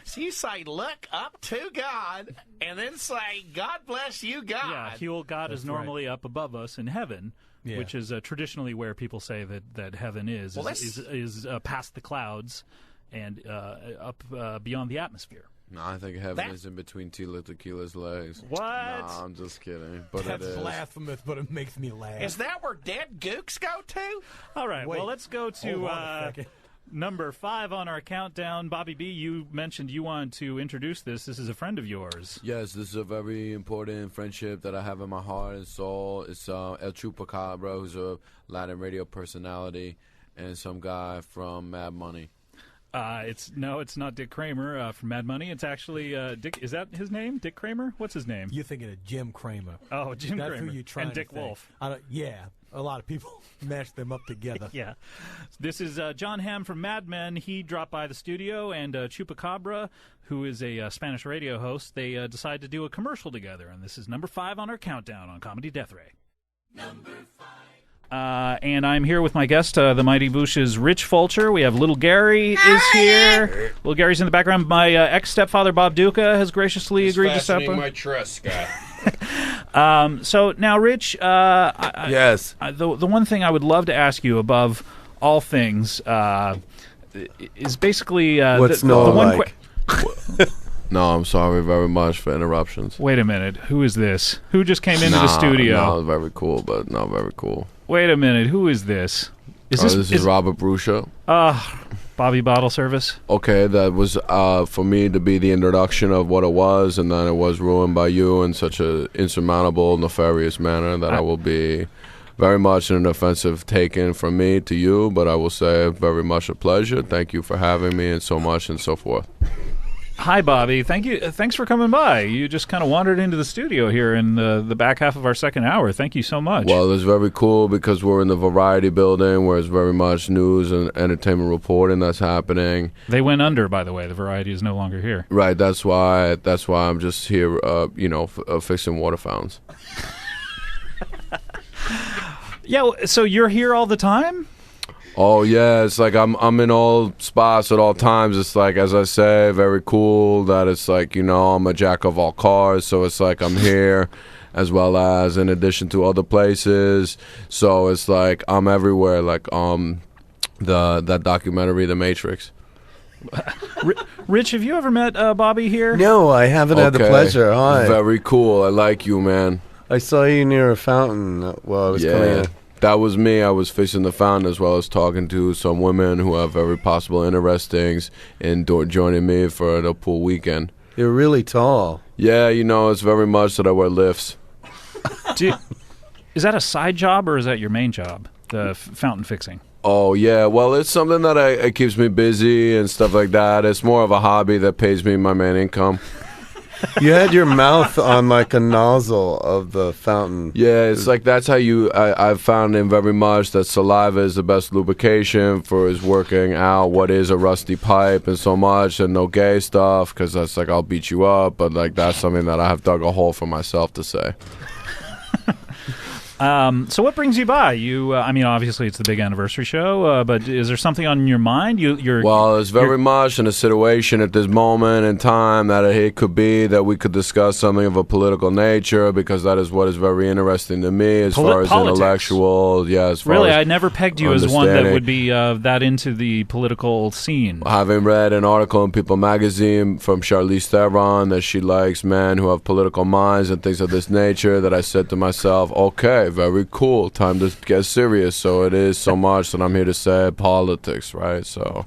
So you say, look up to God, and then say, God bless you, God. Yeah, Huell, God is normally up above us in heaven, which is traditionally where people say that heaven is past the clouds and up beyond the atmosphere. No, I think heaven is in between Tila Tequila's legs. What? Nah, I'm just kidding. But That's it is. blasphemous, but it makes me laugh. Is that where dead gooks go to? All right, Wait, well, let's go hold to on a second. number 5 on our countdown. Bobby B, you mentioned you wanted to introduce this. This is a friend of yours. Yes, this is a very important friendship that I have in my heart and soul. It's El Chupacabra, who's a Latin radio personality, and some guy from Mad Money. It's not Dick Kramer from Mad Money. It's actually Dick. Is that his name? Dick Kramer? What's his name? You're thinking of Jim Kramer. Oh, Jim That's Kramer. who you're trying and to Dick think. Wolf. Yeah, a lot of people mash them up together. Yeah. This is John Hamm from Mad Men. He dropped by the studio, and Chupacabra, who is a Spanish radio host, they decided to do a commercial together. And this is number 5 on our countdown on Comedy Death Ray. Number 5. And I'm here with my guest, the Mighty Boosh's Rich Fulcher. We have Little Gary is here. Little Gary's in the background. My ex-stepfather, Bob Duca, has graciously agreed to step in. My trust, Scott. So now, Rich, Yes. the one thing I would love to ask you above all things is basically What's the no one like? No, I'm sorry very much for interruptions. Wait a minute. Who is this? Who just came into the studio? No, very cool, but not very cool. Wait a minute. Who is this? This is Robert Bruschia. Bobby Bottleservice. Okay, that was for me to be the introduction of what it was, and then it was ruined by you in such a insurmountable, nefarious manner that I will be very much an offensive taken from me to you, but I will say very much a pleasure. Thank you for having me and so much and so forth. Hi, Bobby. Thank you. Thanks for coming by. You just kind of wandered into the studio here in the back half of our second hour. Thank you so much. Well, it's very cool because we're in the Variety building where it's very much news and entertainment reporting that's happening. They went under, by the way. The Variety is no longer here. Right. That's why I'm just here, fixing water fountains. Yeah. So you're here all the time? Oh yeah, it's like I'm in all spots at all times. It's like, as I say, very cool that it's like, I'm a jack of all cars, so it's like I'm here as well as in addition to other places. So it's like I'm everywhere, like that documentary The Matrix. Rich, have you ever met Bobby here? No, I haven't had the pleasure. Hi. Very cool. I like you, man. I saw you near a fountain while I was coming in. That was me. I was fixing the fountain as well as talking to some women who have very possible interestings in joining me for the pool weekend. You're really tall. Yeah, it's very much that I wear lifts. Is that a side job or is that your main job, the fountain fixing? Oh, yeah. Well, it's something that it keeps me busy and stuff like that. It's more of a hobby that pays me my main income. You had your mouth on like a nozzle of the fountain. Yeah, it's like that's how I've found in very much that saliva is the best lubrication for is working out what is a rusty pipe and so much, and no gay stuff, because that's like I'll beat you up, but like that's something that I have dug a hole for myself to say. So what brings you by? Obviously it's the big anniversary show, but is there something on your mind? Well, it's very much in a situation at this moment in time that it could be that we could discuss something of a political nature, because that is what is very interesting to me as far as politics. Intellectual. Yeah, as far really, as I never pegged you as one that would be that into the political scene. Having read an article in People magazine from Charlize Theron that she likes men who have political minds and things of this nature, that I said to myself, okay, very cool, time to get serious. So it is so much that I'm here to say politics, right? So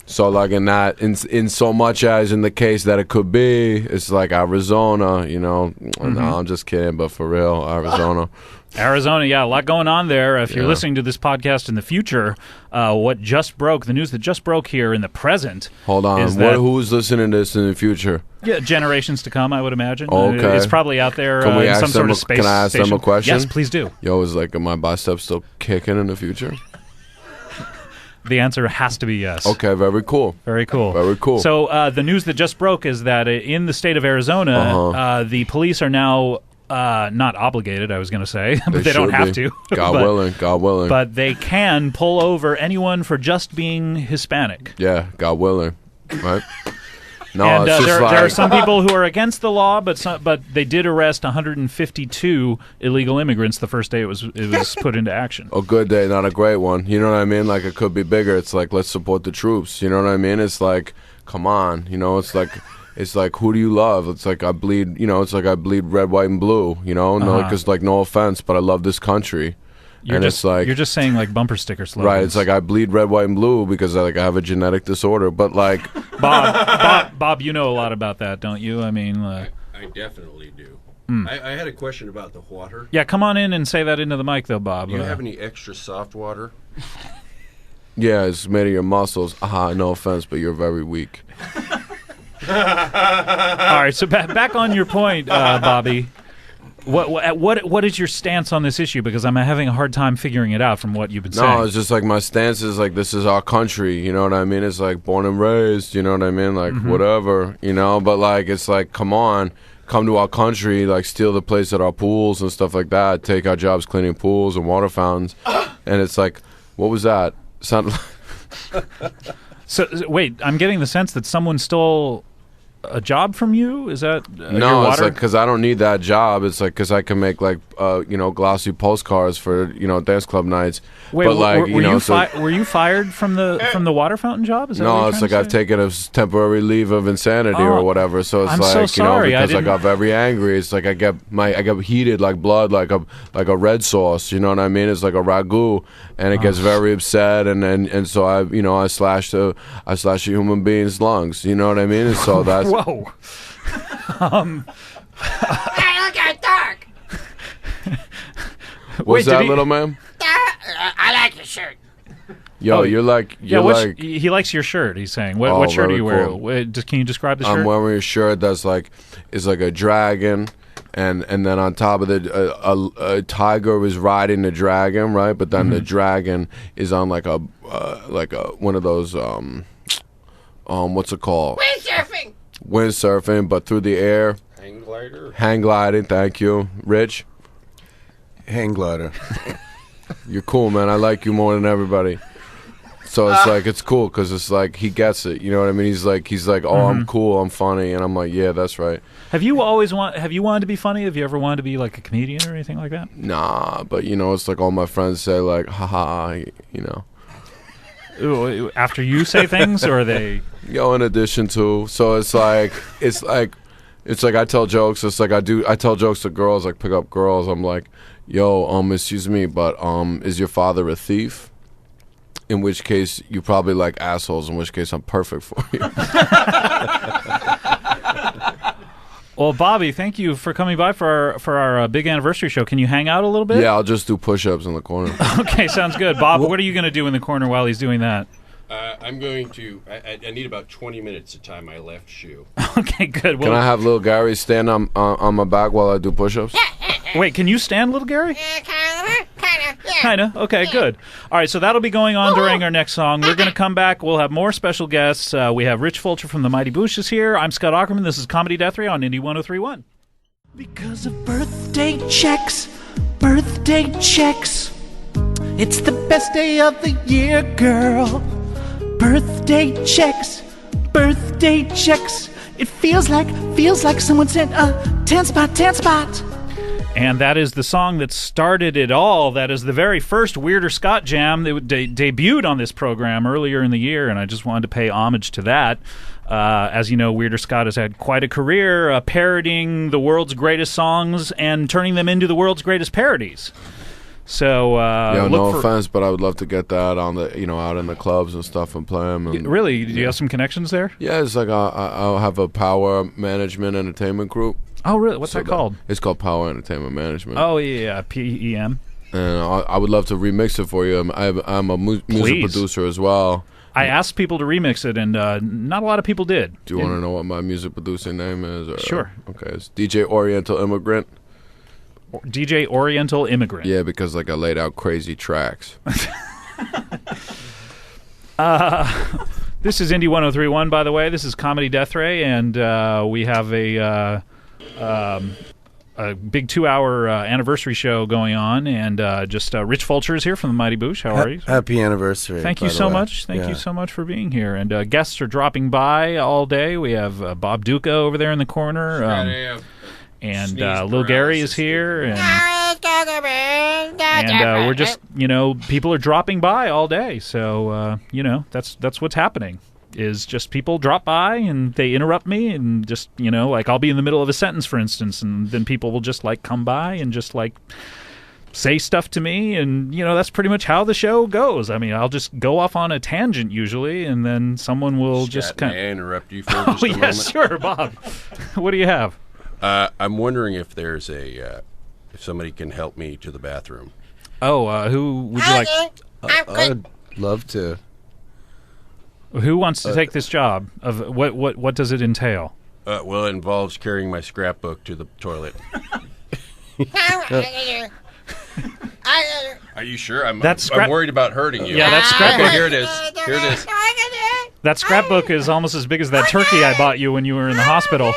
so like in that, in so much as in the case that it could be, it's like Arizona, No, I'm just kidding, but for real, Arizona. Arizona, yeah, a lot going on there. If you're listening to this podcast in the future, what just broke, the news that just broke here in the present. Hold on, who's listening to this in the future? Yeah, generations to come, I would imagine. Okay. It's probably out there Can we in ask some sort of space Can I ask station. them a question? Yes, please do. Yo, is like, are my biceps still kicking in the future? The answer has to be yes. Okay, very cool. Very cool. Very cool. So the news that just broke is that in the state of Arizona, the police are now not obligated, I was going to say, but they don't have to. God willing. But they can pull over anyone for just being Hispanic. Yeah, God willing. Right? No, and it's just there are some people who are against the law, but they did arrest 152 illegal immigrants the first day it was put into action. A good day, not a great one. You know what I mean? Like, it could be bigger. It's like, let's support the troops. You know what I mean? It's like, come on, you know, it's like who do you love? It's like I bleed, you know, it's like I bleed red, white, and blue, you know, no, because like no offense, but I love this country. You're just saying like bumper sticker slogans. Right, it's like I bleed red, white, and blue because I have a genetic disorder. But like Bob, you know a lot about that, don't you? I mean, I definitely do. I had a question about the water. Yeah, come on in and say that into the mic, though, Bob. Do you have any extra soft water? Yeah, it's made of your muscles. No offense, but you're very weak. All right, so back on your point, Bobby. What is your stance on this issue? Because I'm having a hard time figuring it out from what you've been saying. No, it's just like my stance is like this is our country, you know what I mean? It's like born and raised, you know what I mean? Like whatever, you know. But like it's like come on, come to our country, like steal the place at our pools and stuff like that. Take our jobs cleaning pools and water fountains, and it's like, what was that? Sounded like So wait, I'm getting the sense that someone stole a job from you? Is that your no? water? It's like because I don't need that job. It's like because I can make like you know glossy postcards for you know dance club nights. Wait, but like were you fired from the water fountain job? Is that what no, you're it's trying like to I've say? taken a temporary leave of insanity or whatever. So it's I'm like so sorry. you know because I got very angry. It's like I get heated like blood, like a red sauce. You know what I mean? It's like a ragu, and it gets very upset, and so I slashed a human being's lungs. You know what I mean? And so that's whoa. Hey, look at dark. What's that, little man? I like your shirt. Yo, you're like he likes your shirt. He's saying, what shirt do you wear? Cool. Can you describe the shirt? I'm wearing a shirt that's like is like a dragon, and then on top of it, a tiger is riding the dragon, right? But then the dragon is on like a one of those what's it called? Windsurfing. Windsurfing, but through the air. Hang glider. Hang gliding. Thank you, Rich. Hang glider. You're cool, man. I like you more than everybody. So it's like it's cool because it's like he gets it. You know what I mean? He's like, oh, I'm cool, I'm funny, and I'm like, yeah, that's right. Have you wanted to be funny? Have you ever wanted to be like a comedian or anything like that? Nah, but you know, it's like all my friends say like, haha, you know. Ooh, after you say things, or are they? Yo, in addition to, so it's like I tell jokes. It's like I tell jokes to girls, like pick up girls. I'm like, yo, excuse me, but is your father a thief? In which case, you probably like assholes. In which case, I'm perfect for you. Well, Bobby, thank you for coming by for our big anniversary show. Can you hang out a little bit? Yeah, I'll just do push-ups in the corner. Okay, sounds good. Bob, what are you going to do in the corner while he's doing that? I'm going to. I need about 20 minutes to tie my left shoe. Okay, good. Well, can I have little Gary stand on my back while I do push-ups? Wait, can you stand, little Gary? Kinda. Okay, good. All right, so that'll be going on during our next song. We're going to come back. We'll have more special guests. We have Rich Fulcher from the Mighty Boosh here. I'm Scott Aukerman. This is Comedy Death Ray on Indie 103.1. Because of birthday checks, it's the best day of the year, girl. Birthday checks. It feels like someone sent a 10-spot. And that is the song that started it all. That is the very first Weirder Scott jam that debuted on this program earlier in the year, and I just wanted to pay homage to that. As you know, Weirder Scott has had quite a career parodying the world's greatest songs and turning them into the world's greatest parodies. So, no offense, but I would love to get that on the, out in the clubs and stuff and play them. And, really? Do you have some connections there? Yeah, it's like I'll have a Power Management Entertainment group. Oh, really? What's that called? It's called Power Entertainment Management. Oh, yeah, PEM. And I would love to remix it for you. I'm a music producer as well. I asked people to remix it, and not a lot of people did. Do you want to know what my music producer name is? Or, sure. Okay, it's DJ Oriental Immigrant. DJ Oriental Immigrant. Yeah, because I laid out crazy tracks. This is Indie 103.1, by the way. This is Comedy Death Ray, and we have a big 2-hour anniversary show going on, and Rich Fulcher is here from the Mighty Boosh. How are you? Happy anniversary. Thank you so much. Thank you so much for being here. And guests are dropping by all day. We have Bob Duca over there in the corner. And Lil Gary is here, and we're just, people are dropping by all day, so that's what's happening. is just people drop by and they interrupt me and just, like I'll be in the middle of a sentence, for instance, and then people will just like come by and just like say stuff to me, and that's pretty much how the show goes. I mean, I'll just go off on a tangent usually, and then someone will just kind of interrupt you for just a moment. Yes, sure, Bob. What do you have? I'm wondering if there's if somebody can help me to the bathroom. Oh, who would you like? I'd love to. Who wants to take this job? Of what does it entail? Well, it involves carrying my scrapbook to the toilet. Are you sure? I'm worried about hurting you. Yeah, that scrapbook. Okay, here it is. Here it is. That scrapbook is almost as big as that turkey I bought you when you were in the hospital.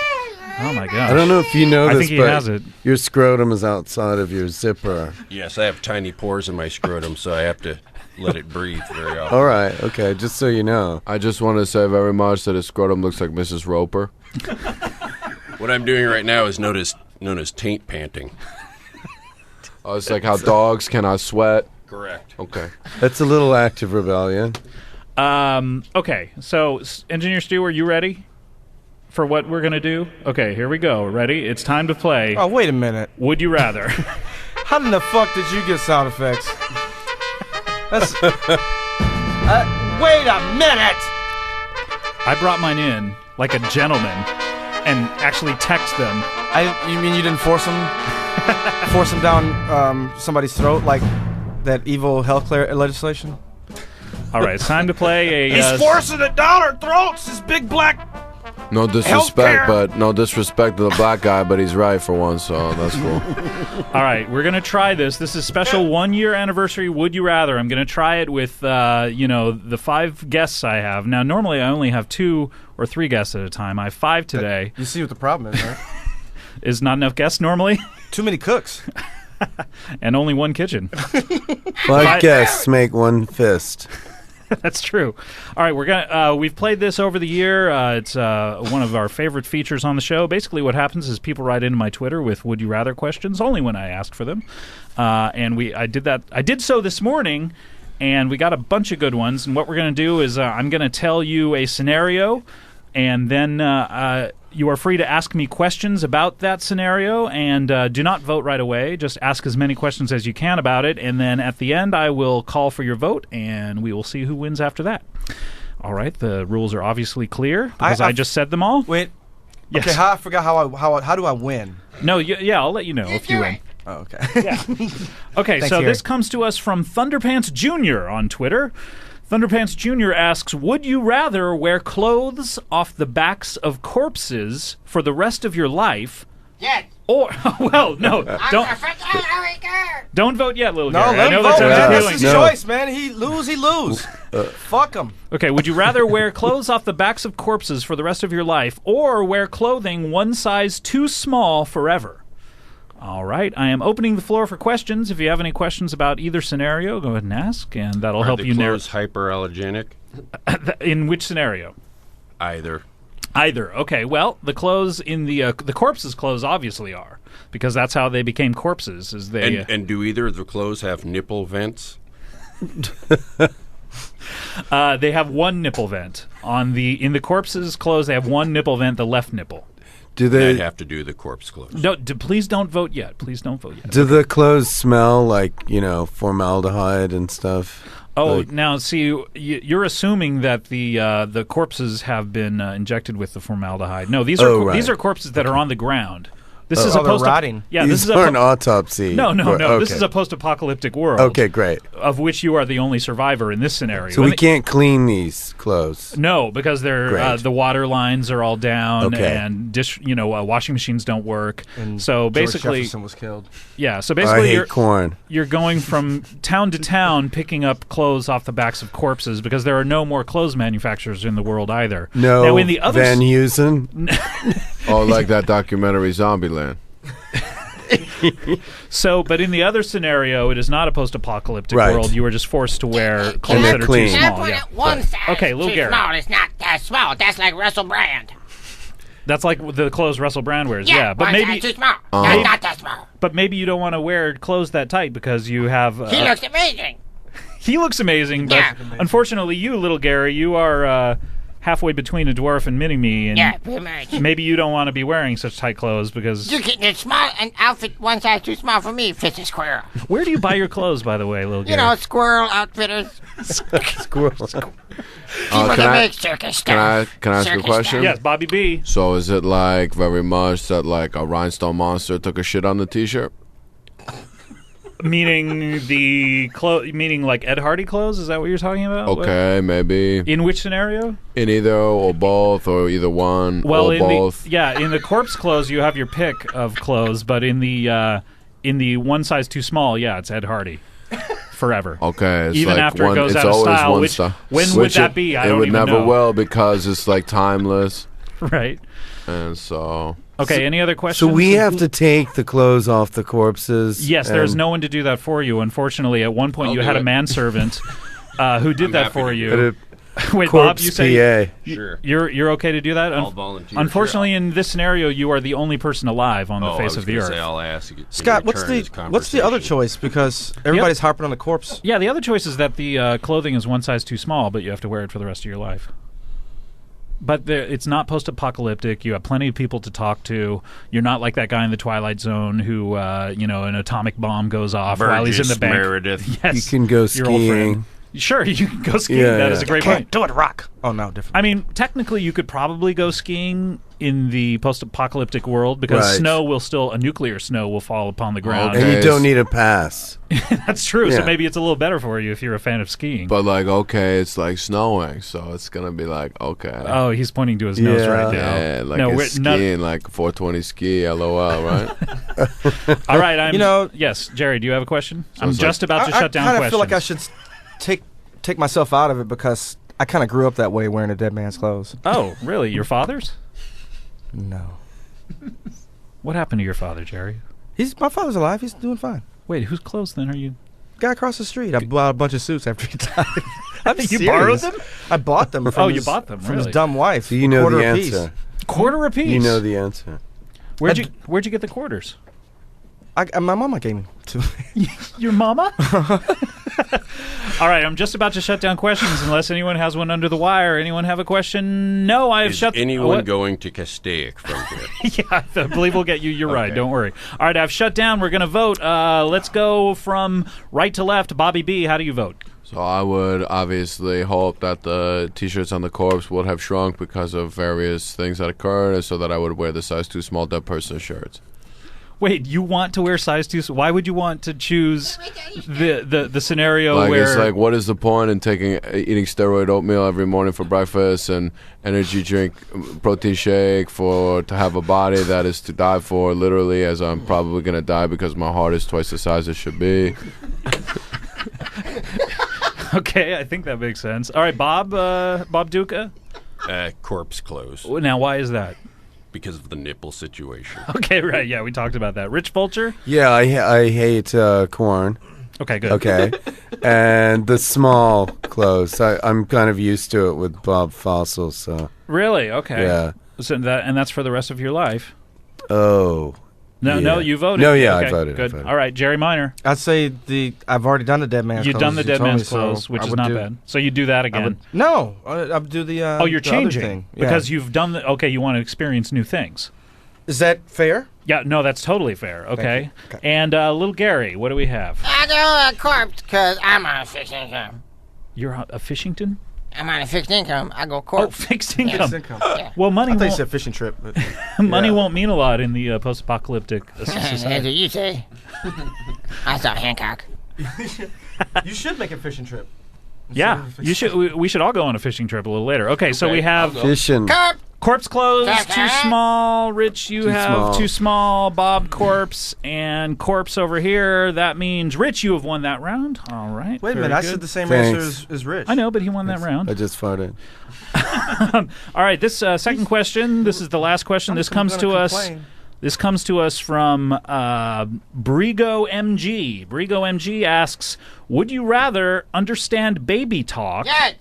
Oh my gosh. I don't know if you know this, I think he but has it. Your scrotum is outside of your zipper. Yes, I have tiny pores in my scrotum, so I have to let it breathe very often. All right, okay, just so you know. I just want to say very much that his scrotum looks like Mrs. Roper. What I'm doing right now is known as taint panting. Oh, it's like how dogs cannot sweat. Correct. Okay. That's a little act of rebellion. Okay, so Engineer Stu, are you ready for what we're going to do? Okay, here we go. Ready? It's time to play. Oh, wait a minute. Would you rather? How in the fuck did you get sound effects? That's... wait a minute! I brought mine in like a gentleman and actually text them. You mean you didn't force them down somebody's throat like that evil healthcare legislation? All right, it's time to play a... He's forcing it down our throats, this big black... No disrespect, to the black guy, but he's right for once, so that's cool. All right, we're going to try this. This is special 1-year anniversary Would You Rather. I'm going to try it with, the 5 guests I have. Now, normally I only have 2 or 3 guests at a time. I have 5 today. You see what the problem is, right? Is not enough guests normally? Too many cooks. And only 1 kitchen. 5 guests make 1 fist. That's true. All right, we've played this over the year. It's one of our favorite features on the show. Basically, what happens is people write into my Twitter with "Would you rather" questions, only when I ask for them. And I did that. I did so this morning, and we got a bunch of good ones. And what we're going to do is I'm going to tell you a scenario, and then you are free to ask me questions about that scenario, and do not vote right away. Just ask as many questions as you can about it, and then at the end I will call for your vote, and we will see who wins after that. All right, the rules are obviously clear, because I just said them all. Wait. Yes. Okay, I forgot how do I win? No, yeah, I'll let you know if you win. Oh, okay. Yeah. Okay, Thanks, so Harry. this comes to us from Thunderpants Jr. on Twitter. Thunderpants Jr. asks, would you rather wear clothes off the backs of corpses for the rest of your life? Yes. Or, well, no, don't vote yet, little Gary. Let I know him vote, man. that's That's his choice, man. He lose. Fuck him. Okay, would you rather wear clothes off the backs of corpses for the rest of your life, or wear clothing one size too small forever? All right, I am opening the floor for questions. If you have any questions about either scenario, go ahead and ask, and that'll help you narrow. Are the clothes hyperallergenic? In which scenario? Either. Okay, well, the clothes in the corpses' clothes obviously are, because that's how they became corpses. Is they and do either of the clothes have nipple vents? They have one nipple vent in the corpses' clothes. They have one nipple vent, the left nipple. Do they I'd have to do the corpse clothes? No, please don't vote yet. Please don't vote yet. Do the clothes smell like, formaldehyde and stuff? Oh, now see, you're assuming that the corpses have been injected with the formaldehyde. No, these are corpses that are on the ground. This is supposed rotting. Yeah, these are an autopsy. No. Okay. This is a post-apocalyptic world. Okay, great. Of which you are the only survivor in this scenario. So we can't clean these clothes. No, because they're the water lines are all down, and washing machines don't work. And so basically, George Jefferson was killed. Yeah, so basically, I hate corn. You're going from town to town picking up clothes off the backs of corpses because there are no more clothes manufacturers in the world either. No, now, in the other Van Heusen. Oh, like that documentary Zombieland. But in the other scenario, it is not a post-apocalyptic world. You are just forced to wear clothes that are too small. Yeah. One size okay, little too Gary. small. It's not that small. That's like Russell Brand. That's like the clothes Russell Brand wears. Yeah, but one maybe size too small. That's not that small. But maybe you don't want to wear clothes that tight because you have. He looks amazing. He looks amazing, but unfortunately, you, little Gary, you are halfway between a dwarf and mini-me, and Yeah, pretty much. maybe you don't want to be wearing such tight clothes because... You get an outfit one size too small for me, fits a squirrel. Where do you buy your clothes, by the way, little You know, Squirrel Outfitters. Squirrel. People that make circus stuff. Can I ask you a Circus question? stuff. Yes, Bobby B. So is it like very much that like a rhinestone monster took a shit on the T-shirt? Meaning meaning like Ed Hardy clothes? Is that what you're talking about? Okay, maybe. In which scenario? In either or both or either one or both. In the corpse clothes you have your pick of clothes, but in the one size too small, it's Ed Hardy. Forever. Okay, it's even like after one, it goes it's out of always style. one Which, style. when would that be? I it don't would even never know. will because it's like timeless. Right. And so. Okay. Any other questions? So we have to take the clothes off the corpses. Yes, there's no one to do that for you. Unfortunately, at one point I'll you do had a it. manservant who did I'm that happy for to you. do Wait, corpse Bob, you say PA. Sure. you're okay to do that? I'll volunteer. Unfortunately, in this scenario, you are the only person alive on the face of the earth. I'll ask you Scott, what's the other choice? Because everybody's harping on the corpse. Yeah, the other choice is that the clothing is one size too small, but you have to wear it for the rest of your life. But it's not post-apocalyptic. You have plenty of people to talk to. You're not like that guy in the Twilight Zone who, an atomic bomb goes off while he's in the bank. Meredith. Yes, You can go your old friend. skiing. Sure, you can go skiing. Yeah, That is a great point. Do it, rock. Oh no, different. I mean, technically, you could probably go skiing in the post-apocalyptic world because Right. a nuclear snow will fall upon the ground. And you don't need a pass. That's true. So Yeah. maybe it's a little better for you if you're a fan of skiing. But like, okay, it's like snowing, so it's gonna be like, okay. Oh, he's pointing to his nose right now. Yeah, like No, it's skiing, like 420 ski, LOL, right? All right, yes, Jerry, do you have a question? So I'm it's just about to I shut down kind of questions. feel like I should take myself out of it because I kind of grew up that way, wearing a dead man's clothes. Oh, really? Your father's? No. What happened to your father, Jerry? My father's alive. He's doing fine. Wait, whose clothes then are you? Guy across the street. I bought a bunch of suits after he died. I'm You serious. borrowed them? I bought them. From You his, bought them, from his really? dumb wife. So you know quarter the apiece. answer. Quarter apiece? You know the answer. Where'd you get the quarters? My mama gave me to Your mama? All right, I'm just about to shut down questions unless anyone has one under the wire. Anyone have a question? No, I've Is shut... anyone going to Castaic from here? Yeah, I believe we'll get you. You're right. Okay. Don't worry. All right, I've shut down. We're going to vote. Let's go from right to left. Bobby B, how do you vote? So I would obviously hope that the T-shirts on the corpse would have shrunk because of various things that occurred, so that I would wear the size too small dead person shirts. Wait, you want to wear size 2? Why would you want to choose the scenario Like where... it's like, what is the point in eating steroid oatmeal every morning for breakfast and energy drink, protein shake to have a body that is to die for, literally, as I'm probably gonna die because my heart is twice the size it should be. Okay, I think that makes sense. All right, Bob Duca? Corpse clothes. Now, why is that? Because of the nipple situation. Okay, right, yeah, we talked about that. Rich Vulture? Yeah, I hate corn. Okay, good. Okay. And the small clothes. I'm kind of used to it with Bob Fossil, so. Really? Okay. Yeah. So that's for the rest of your life? Oh. No, yeah. you voted. No, yeah, okay, I voted. Good. I voted. All right, Jerry Minor. I'd say I've already done the dead man's You've clothes. done the as you dead told me, man's so clothes, which I is would not do- bad. So you do that again? No, I'll do the. Oh, you're the other changing thing. because Yeah. you've done the. Okay, you want to experience new things. Is that fair? Yeah, no, that's totally fair. Okay, and little Gary, what do we have? I go corpse because I'm on a fixed income. You're a Fishington? I'm on a fixed income. I go corpse. Oh, fixed income. Fixed income. Yeah. Well, money I thought you won't. said fishing trip. But Money yeah. won't mean a lot in the post-apocalyptic That's society. what you say. I saw Hancock. You should make a fishing trip. Yeah, you should. We should all go on a fishing trip a little later. Okay, so we have Fishing. corpse clothes Okay. too small. Rich, you Too have small. too small. Bob corpse and corpse over here. That means Rich, you have won that round. All right. Wait a very minute, I good. said the same Thanks. answer as Rich. I know, but he won that round. I just farted. All right, this second question. This is the last question. This comes to us. complain. This comes to us from Brigo MG. Brigo MG asks, "Would you rather understand baby talk? Yes.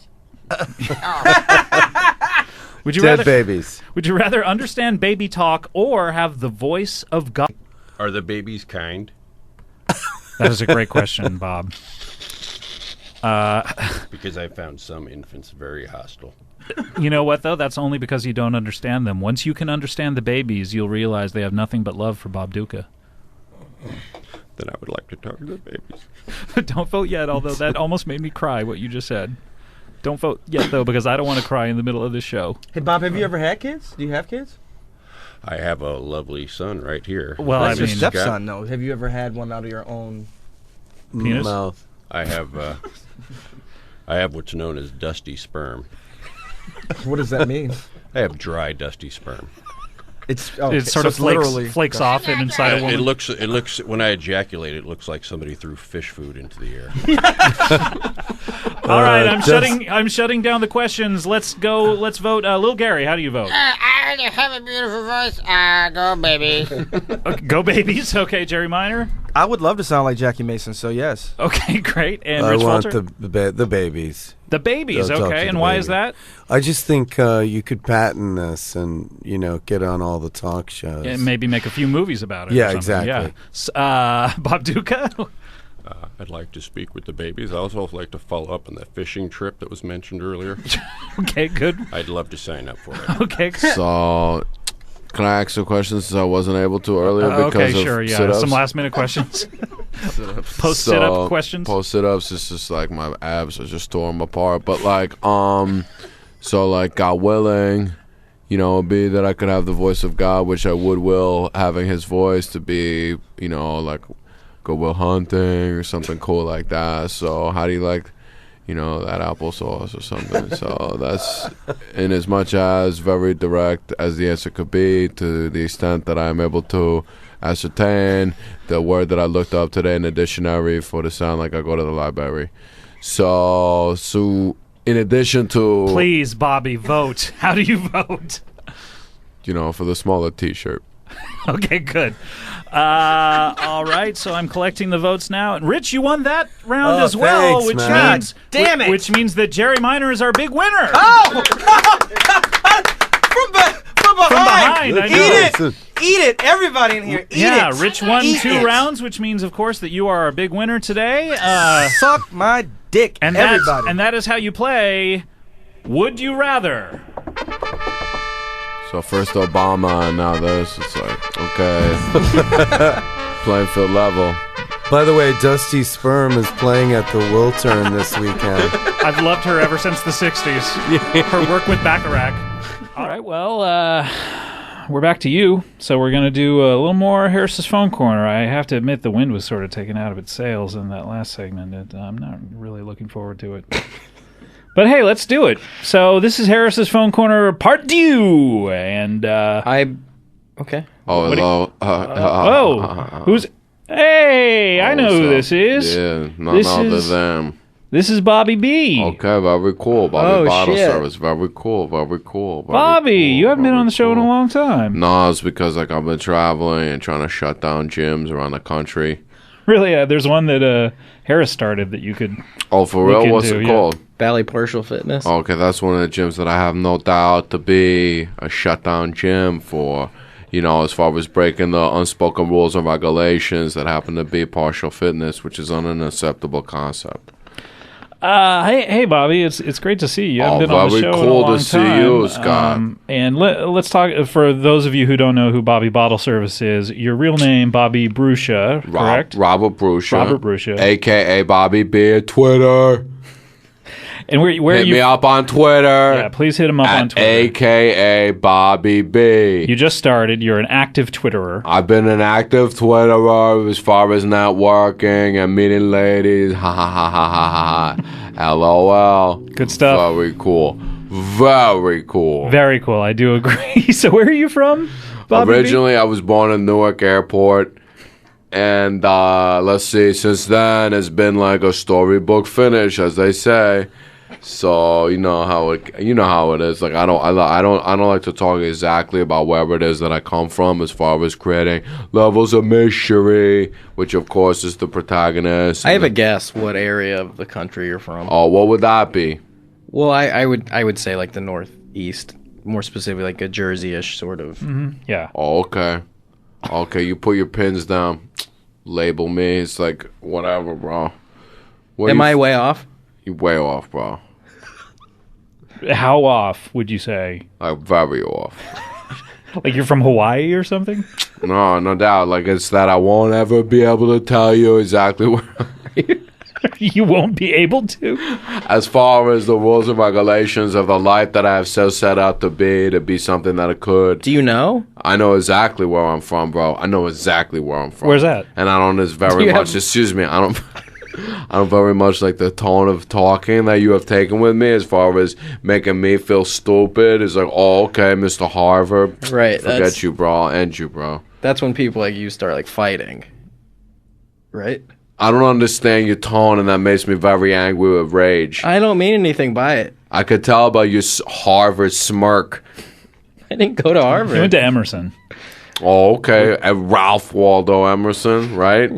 Would you Dead rather babies. Would you rather understand baby talk or have the voice of God?" Are the babies kind? That is a great question, Bob. Because I found some infants very hostile. You know what, though? That's only because you don't understand them. Once you can understand the babies, you'll realize they have nothing but love for Bob Duca. Then I would like to talk to the babies. Don't vote yet, although that almost made me cry, what you just said. Don't vote yet, though, because I don't want to cry in the middle of this show. Hey, Bob, have you ever had kids? Do you have kids? I have a lovely son right here. Well, That's I your mean, stepson, though. Have you ever had one out of your own penis? Mouth. I have what's known as dusty sperm. What does that mean? I have dry, dusty sperm. It sort of flakes off and inside a woman. It looks when I ejaculate, it looks like somebody threw fish food into the air. All right, I'm shutting down the questions. Let's go. Let's vote. Lil Gary, how do you vote? I have a beautiful voice. Go babies. Okay, go babies. Okay, Jerry Minor. I would love to sound like Jackie Mason, so yes. Okay, great. And I Rich want Walter? the babies. The babies, I'll talk to okay. the And why baby. is that? I just think you could patent this and, get on all the talk shows. And maybe make a few movies about it. Yeah, or something. exactly. Yeah. Bob Duca? I'd like to speak with the babies. I also like to follow up on that fishing trip that was mentioned earlier. Okay, good. I'd love to sign up for it. Okay. So, can I ask some questions since I wasn't able to earlier because okay, of sure, yeah. sit-ups? Some last-minute questions. Post sit-up questions? Post sit-ups, it's just like my abs are just tore them apart. But so like God willing, it'd be that I could have the voice of God, which I would will, having his voice to be, like Good Will Hunting or something cool like that. So how do you like, that applesauce or something? So that's in as much as very direct as the answer could be, to the extent that I'm able to ascertain the word that I looked up today in the dictionary for the sound like I go to the library. So in addition to... Please, Bobby, vote. How do you vote? For the smaller T-shirt. Okay, good. All right, so I'm collecting the votes now. And Rich, you won that round as well, thanks, which man. means damn it. which means that Jerry Minor is our big winner. Oh! From behind. I know. Eat it. Everybody in here, eat it. Rich won Eat 2 it. rounds, which means, of course, that you are our big winner today. Suck my dick, and everybody. And that is how you play Would You Rather. So first Obama and now this. It's like, okay. Playing field level. By the way, Dusty Sperm is playing at the Wiltern this weekend. I've loved her ever since the 60s. Her work with Bacharach. All right, well, we're back to you. So we're going to do a little more Harris's Phone Corner. I have to admit the wind was sort of taken out of its sails in that last segment. I'm not really looking forward to it. But hey, let's do it. So this is Harris's Phone Corner Part 2. And Okay. Oh, hello. Who's... Hey, I know who this is. Yeah, none other than... This is Bobby B. Okay, very cool. Bobby Bottleservice. Very cool. Bobby, you haven't been on the show in a long time. No, it's because I've been traveling and trying to shut down gyms around the country. Really? There's one that Harris started that you could... Oh, for real? What's it called? Valley Partial Fitness. Okay, that's one of the gyms that I have no doubt to be a shutdown gym for, as far as breaking the unspoken rules and regulations that happen to be partial fitness, which is an unacceptable concept. Hey, Bobby, it's great to see you. You haven't been on the show cool in a long to see time. you, Scott. And let's talk, for those of you who don't know who Bobby Bottleservice is, your real name, Bobby Bruschia, correct? Robert Bruschia. Robert Bruschia. A.K.A. Bobby B at Twitter. And where hit you... me up on Twitter. Yeah, please hit him up on Twitter. A.K.A. Bobby B. You just started. You're an active Twitterer. I've been an active Twitterer as far as networking and meeting ladies. Ha ha ha ha ha ha. LOL. Good stuff. Very cool. Very cool. Very cool. I do agree. So where are you from, Bobby Originally, B? I was born in Newark Airport. And let's see, since then, it's been like a storybook finish, as they say. So you know how it is. Like I don't like to talk exactly about wherever it is that I come from, as far as creating levels of mystery, which of course is the protagonist. I have a guess what area of the country you're from. Oh, what would that be? Well, I would say like the Northeast, more specifically like a Jersey-ish sort of. Mm-hmm. Yeah. Oh, okay. Okay, you put your pins down. Label me. It's like whatever, bro. Am I way off? You're way off, bro. How off would you say? Like very off. Like you're from Hawaii or something? No, no doubt. Like it's that I won't ever be able to tell you exactly where. You won't be able to? As far as the rules and regulations of the life that I have so set out to be something that it could. Do you know? I know exactly where I'm from, bro. I know exactly where I'm from. Where's that? And I don't very much. Excuse me. I don't very much like the tone of talking that you have taken with me as far as making me feel stupid. It's like, oh, okay, Mr. Harvard. Right. Forget you, bro. I'll end you, bro. That's when people like you start like fighting. Right? I don't understand your tone, and that makes me very angry with rage. I don't mean anything by it. I could tell by your Harvard smirk. I didn't go to Harvard. You went to Emerson. Oh, okay. Ralph Waldo Emerson, right?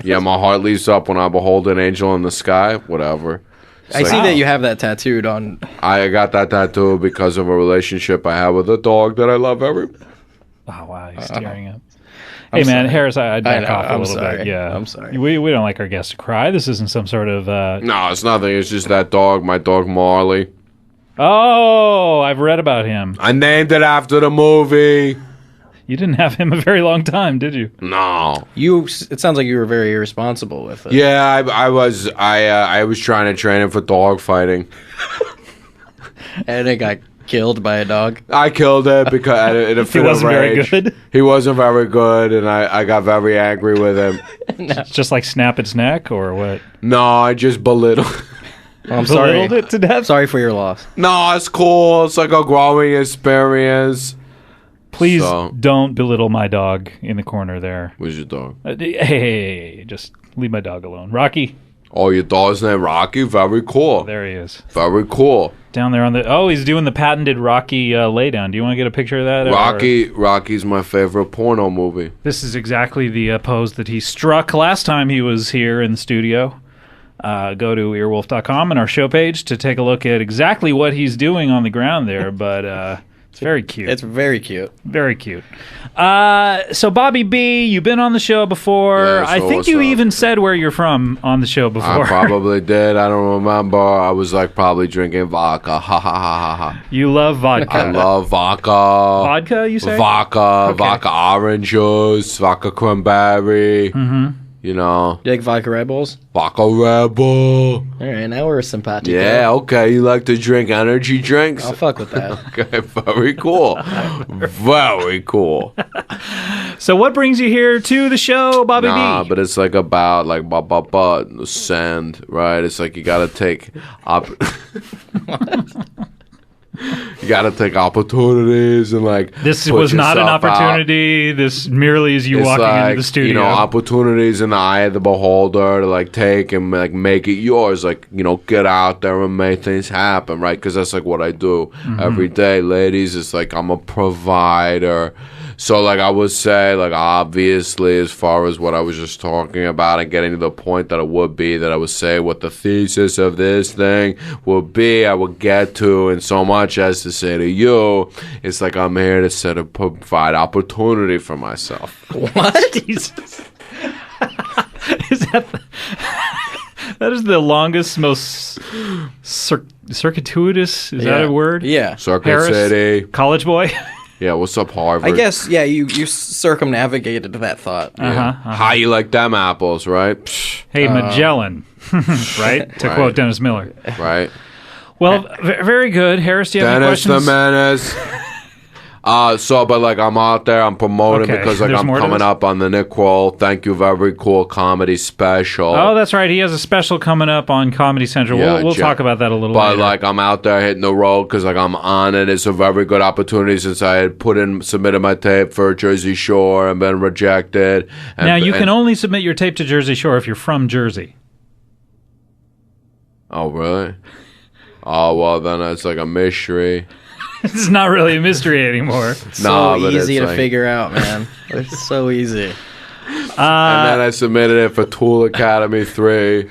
Yeah, my heart leaps up when I behold an angel in the sky. Whatever. I see that you have that tattooed on. I got that tattoo because of a relationship I have with a dog that I love very. Oh, wow. He's tearing up. Hey, man, Harris, I'd back off a little bit. Yeah, I'm sorry. We don't like our guests to cry. This isn't some sort of... No, it's nothing. It's just that dog, my dog Marley. Oh, I've read about him. I named it after the movie. You didn't have him a very long time, did you? No. It sounds like you were very irresponsible with it. Yeah, I was trying to train him for dog fighting. And it got killed by a dog. I killed it because in a fit of rage. Very good. He wasn't very good, and I got very angry with him. No. Just like snap its neck, or what? No, I just belittled. I'm sorry. Belittled it to death. Sorry for your loss. No, it's cool. It's like a growing experience. Please don't belittle my dog in the corner there. Where's your dog? Hey, just leave my dog alone. Rocky. Oh, your dog's name Rocky? Very cool. Oh, there he is. Very cool. Down there on the... Oh, he's doing the patented Rocky laydown. Do you want to get a picture of that? Rocky's my favorite porno movie. This is exactly the pose that he struck last time he was here in the studio. Go to earwolf.com and our show page to take a look at exactly what he's doing on the ground there, but... It's very cute. It's very cute. Very cute. So, Bobby B., you've been on the show before. Yeah, so I think you even said where you're from on the show before. I probably did. I don't remember. I was like probably drinking vodka. Ha ha ha ha ha. You love vodka. I love vodka. Vodka, you say? Vodka. Okay. Vodka orange juice. Vodka cranberry. Mm-hmm. You know. You like vodka Red Bulls? Vodka Red Bull. All right, now we're simpatico. Yeah, okay. You like to drink energy drinks? I'll fuck with that. Okay, very cool. Very cool. So what brings you here to the show, Bobby B? But it's like about like sand, right? It's like you gotta take you gotta take opportunities and like this was not an opportunity. This merely is you it's walking like, into the studio. You know, opportunities in the eye of the beholder to like take and like make it yours. Like, you know, get out there and make things happen, right? Because that's like what I do every day, ladies. It's like I'm a provider. So, like, I would say, like, obviously, as far as what I was just talking about and getting to the point that it would be, that I would say what the thesis of this thing would be, I would get to, and so much as to say to you, it's like I'm here to sort of provide opportunity for myself. What? Jesus. Is that... That is the longest, most circuitous, is that a word? Yeah. Circuit City. College boy? Yeah, what's up, Harvard? I guess, yeah, you circumnavigated that thought. Yeah. How you like them apples, right? Psh. Hey, Magellan, right? To quote Dennis Miller. Right. Well, very good. Harris, do you have any Dennis questions? the Menace. But like I'm out there, I'm promoting because like I'm coming up on the Nick Kroll Thank You Very Cool comedy special. Oh, that's right. He has a special coming up on Comedy Central. Yeah, we'll talk about that a little But later. like I'm out there hitting the road because like I'm on it. It's a very good opportunity since I had submitted my tape for Jersey Shore and been rejected. And, now you can only submit your tape to Jersey Shore if you're from Jersey. Oh really? Oh well, then it's like a mystery. It's not really a mystery anymore. It's so easy to figure out, man. It's so easy. And then I submitted it for Tool Academy 3,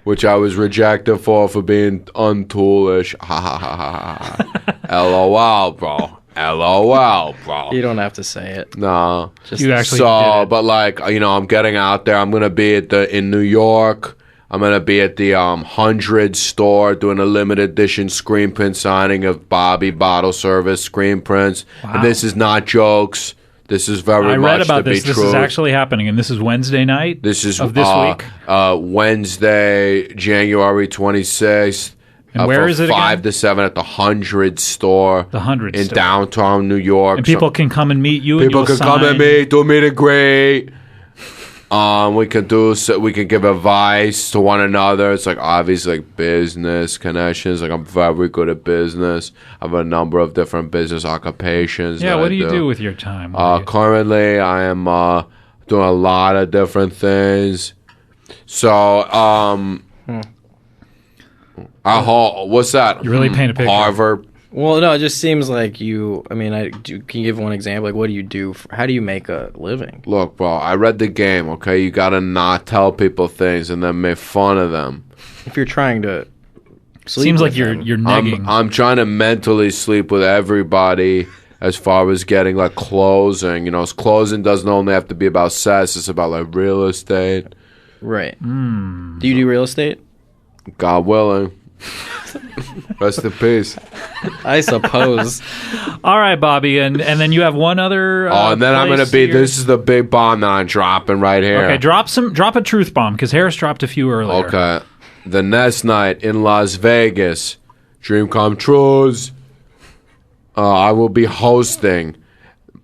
which I was rejected for being untoolish. Ha ha ha ha ha. LOL, bro. LOL, bro. You don't have to say it. No. You actually did it. But like, you know, I'm getting out there. I'm gonna be in New York. I'm going to be at the 100 store doing a limited edition screen print signing of Bobby Bottle Service screen prints. Wow. And this is not jokes. This is very I much read about to this. be This true. is actually happening, and this is Wednesday night. This is of this week. Wednesday, January 26th. And where from is it 5 again? to 7 at the 100 store. The 100 in store. downtown New York. And people can come and meet you. People and can come and meet, do meet and greet. We can give advice to one another. It's like obviously like business connections. Like I'm very good at business. I have a number of different business occupations. Yeah, that what I do you do with your time? Currently, I am doing a lot of different things. So, what's that? You really paint a picture. Harvard. Well, no, it just seems like you. I mean, can you give one example? Like, what do you do? How do you make a living? Look, bro, I read the game, okay? You gotta not tell people things and then make fun of them. If you're trying to sleep Seems with like you're them. negging. I'm trying to mentally sleep with everybody as far as getting, like, closing. You know, closing doesn't only have to be about sex. It's about, like, real estate. Right. Do you do real estate? God willing. Rest in peace. I suppose. All right, Bobby, and then you have one other. And then I'm gonna place be. here? This is the big bomb that I'm dropping right here. Okay, drop a truth bomb because Harris dropped a few earlier. Okay. The next night in Las Vegas, dream come trues. I will be hosting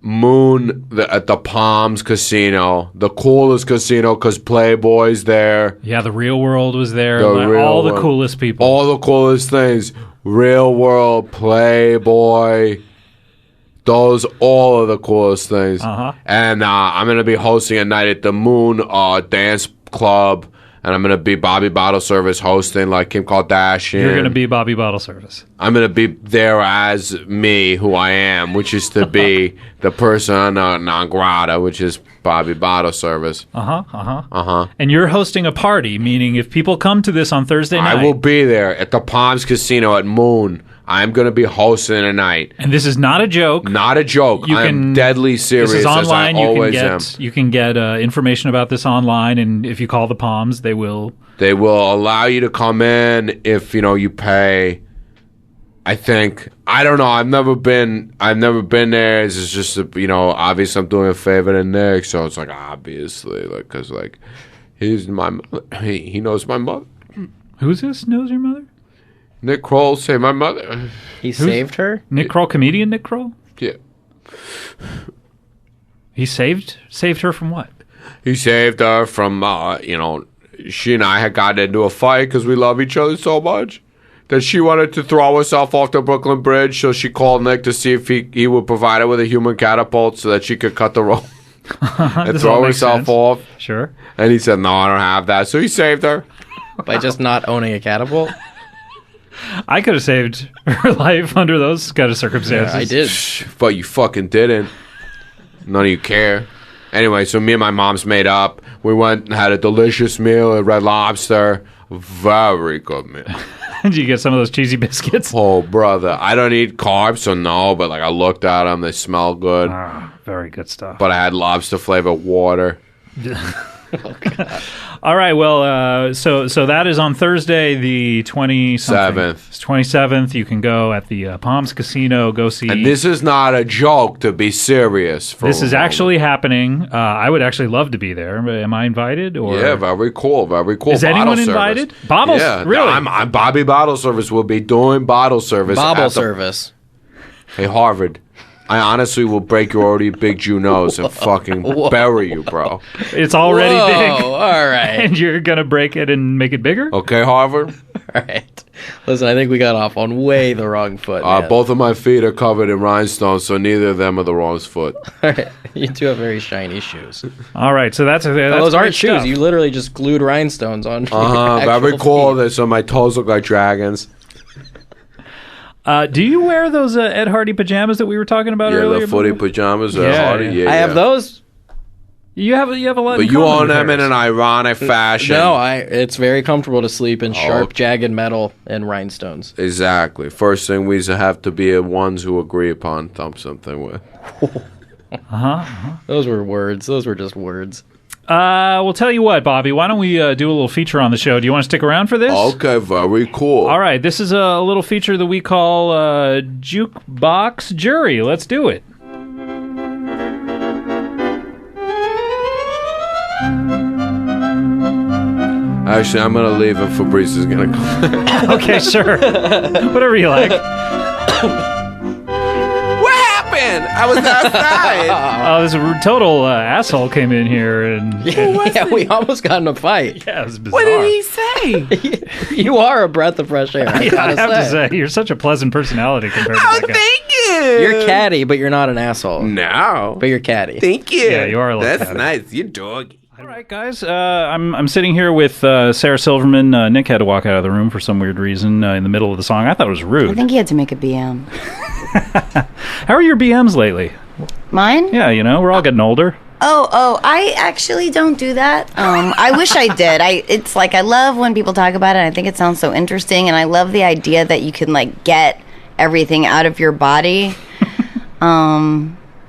Moon at the Palms Casino, the coolest casino because Playboy's there. Yeah, the Real World was there. The like, Real all the World. coolest people. All the coolest things. Real World, Playboy. Those all of the coolest things. And I'm going to be hosting a night at the Moon Dance Club. And I'm going to be Bobby Bottle Service hosting like Kim Kardashian. You're going to be Bobby Bottle Service. I'm going to be there as me, who I am, which is to be the persona non grata, which is Bobby Bottle Service. And you're hosting a party, meaning if people come to this on Thursday night. I will be there at the Palms Casino at Moon. I'm going to be hosting a night. And this is not a joke. Not a joke. I'm deadly serious. This is online. As I always am. You can get information about this online, and if you call the Palms, they will. They will allow you to come in if you pay. I think I don't know. I've never been there. It's just obviously I'm doing a favor to Nick, so it's like obviously because he knows my mother. Who's this? Knows your mother? Nick Kroll saved my mother. He saved her? Nick Kroll, comedian Nick Kroll? Yeah. He saved her from what? He saved her from, she and I had gotten into a fight because we love each other so much that she wanted to throw herself off the Brooklyn Bridge, so she called Nick to see if he would provide her with a human catapult so that she could cut the rope and throw herself off. Sure. And he said, no, I don't have that. So he saved her. By just not owning a catapult? I could have saved her life under those kind of circumstances. Yeah, I did. But you fucking didn't. None of you care. Anyway, so me and my mom's made up. We went and had a delicious meal at Red Lobster. Very good meal. Did you get some of those cheesy biscuits? Oh, brother. I don't eat carbs, so no, but I looked at them. They smell good. Very good stuff. But I had lobster flavored water. All right, well, so that is on Thursday, the 27th. 27th. You can go at the Palms Casino, go see. And this is not a joke, to be serious. This is actually happening. I would actually love to be there. Am I invited? Or yeah, very cool, very cool. Is anyone invited? Bottles? Yeah, really? I'm Bobby Bottle Service will be doing bottle service. Bobble service. Hey, Harvard. I honestly will break your already big Jew nose and fucking bury you, bro. It's already big. All right. And you're going to break it and make it bigger? Okay, Harvard? All right. Listen, I think we got off on way the wrong foot. Both of my feet are covered in rhinestones, so neither of them are the wrong foot. All right. You do have very shiny shoes. All right, so that's those aren't great shoes. stuff. You literally just glued rhinestones on. Very cool. So my toes look like dragons. Do you wear those Ed Hardy pajamas that we were talking about earlier? Yeah, the footy pajamas. Hardy. Yeah, I have those. You have a lot. But in you common own with them in Harris. an ironic fashion. No, it's very comfortable to sleep in sharp, jagged metal and rhinestones. Exactly. First thing we have to be ones who agree upon something with. Those were words. Those were just words. We'll tell you what, Bobby. Why don't we do a little feature on the show? Do you want to stick around for this? Okay, very cool. All right, this is a little feature that we call Jukebox Jury. Let's do it. Actually, I'm gonna leave and Fabrice is gonna come. Okay, sure. Whatever you like. What happened? I was outside. Oh, this total asshole came in here and Yeah, we almost got in a fight. Yeah, it was bizarre. What did he say? You are a breath of fresh air. I have to say, you're such a pleasant personality compared to that guy. Thank you. You're catty, but you're not an asshole. No. But you're catty. Thank you. Yeah, you are a little That's catty. nice. You dog. All right, guys. I'm sitting here with Sarah Silverman. Nick had to walk out of the room for some weird reason in the middle of the song. I thought it was I rude. think he had to make a BM. How are your BMs lately? Mine? Yeah, we're all getting older. Oh, I actually don't do that. I wish I did. It's like I love when people talk about it. I think it sounds so interesting, and I love the idea that you can like get everything out of your body.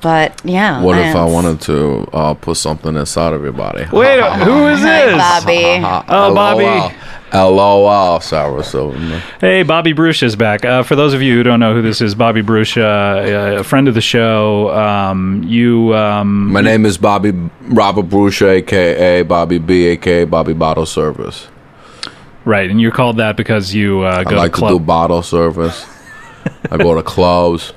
But yeah. What if I wanted to put something inside of your body? Wait, who is this? Bobby. Oh, Bobby. LOL, Sarah Silverman. Hey, Bobby Bruschia back. For those of you who don't know who this is, Bobby Bruschia, a friend of the show. My name is Robert Bruschia, a.k.a. Bobby B, a.k.a. Bobby Bottleservice. Right, and you're called that because you go I like to do bottle service. I go to clubs.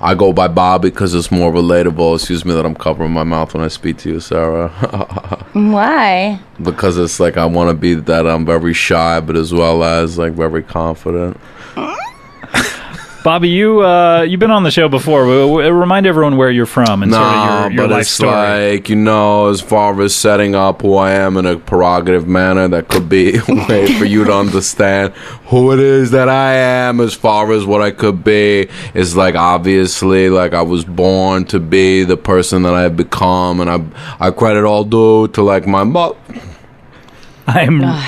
I go by Bobby because it's more relatable. Excuse me that I'm covering my mouth when I speak to you, Sarah. Why? Because it's like I want to be that I'm very shy, but as well as like very confident. Bobby, you've been on the show before. Remind everyone where you're from and sort of your life it's story. like, as far as setting up who I am in a prerogative manner, that could be a way for you to understand who it is that I am as far as what I could be. It's like, obviously, like I was born to be the person that I have become, and I credit all due to like my mother.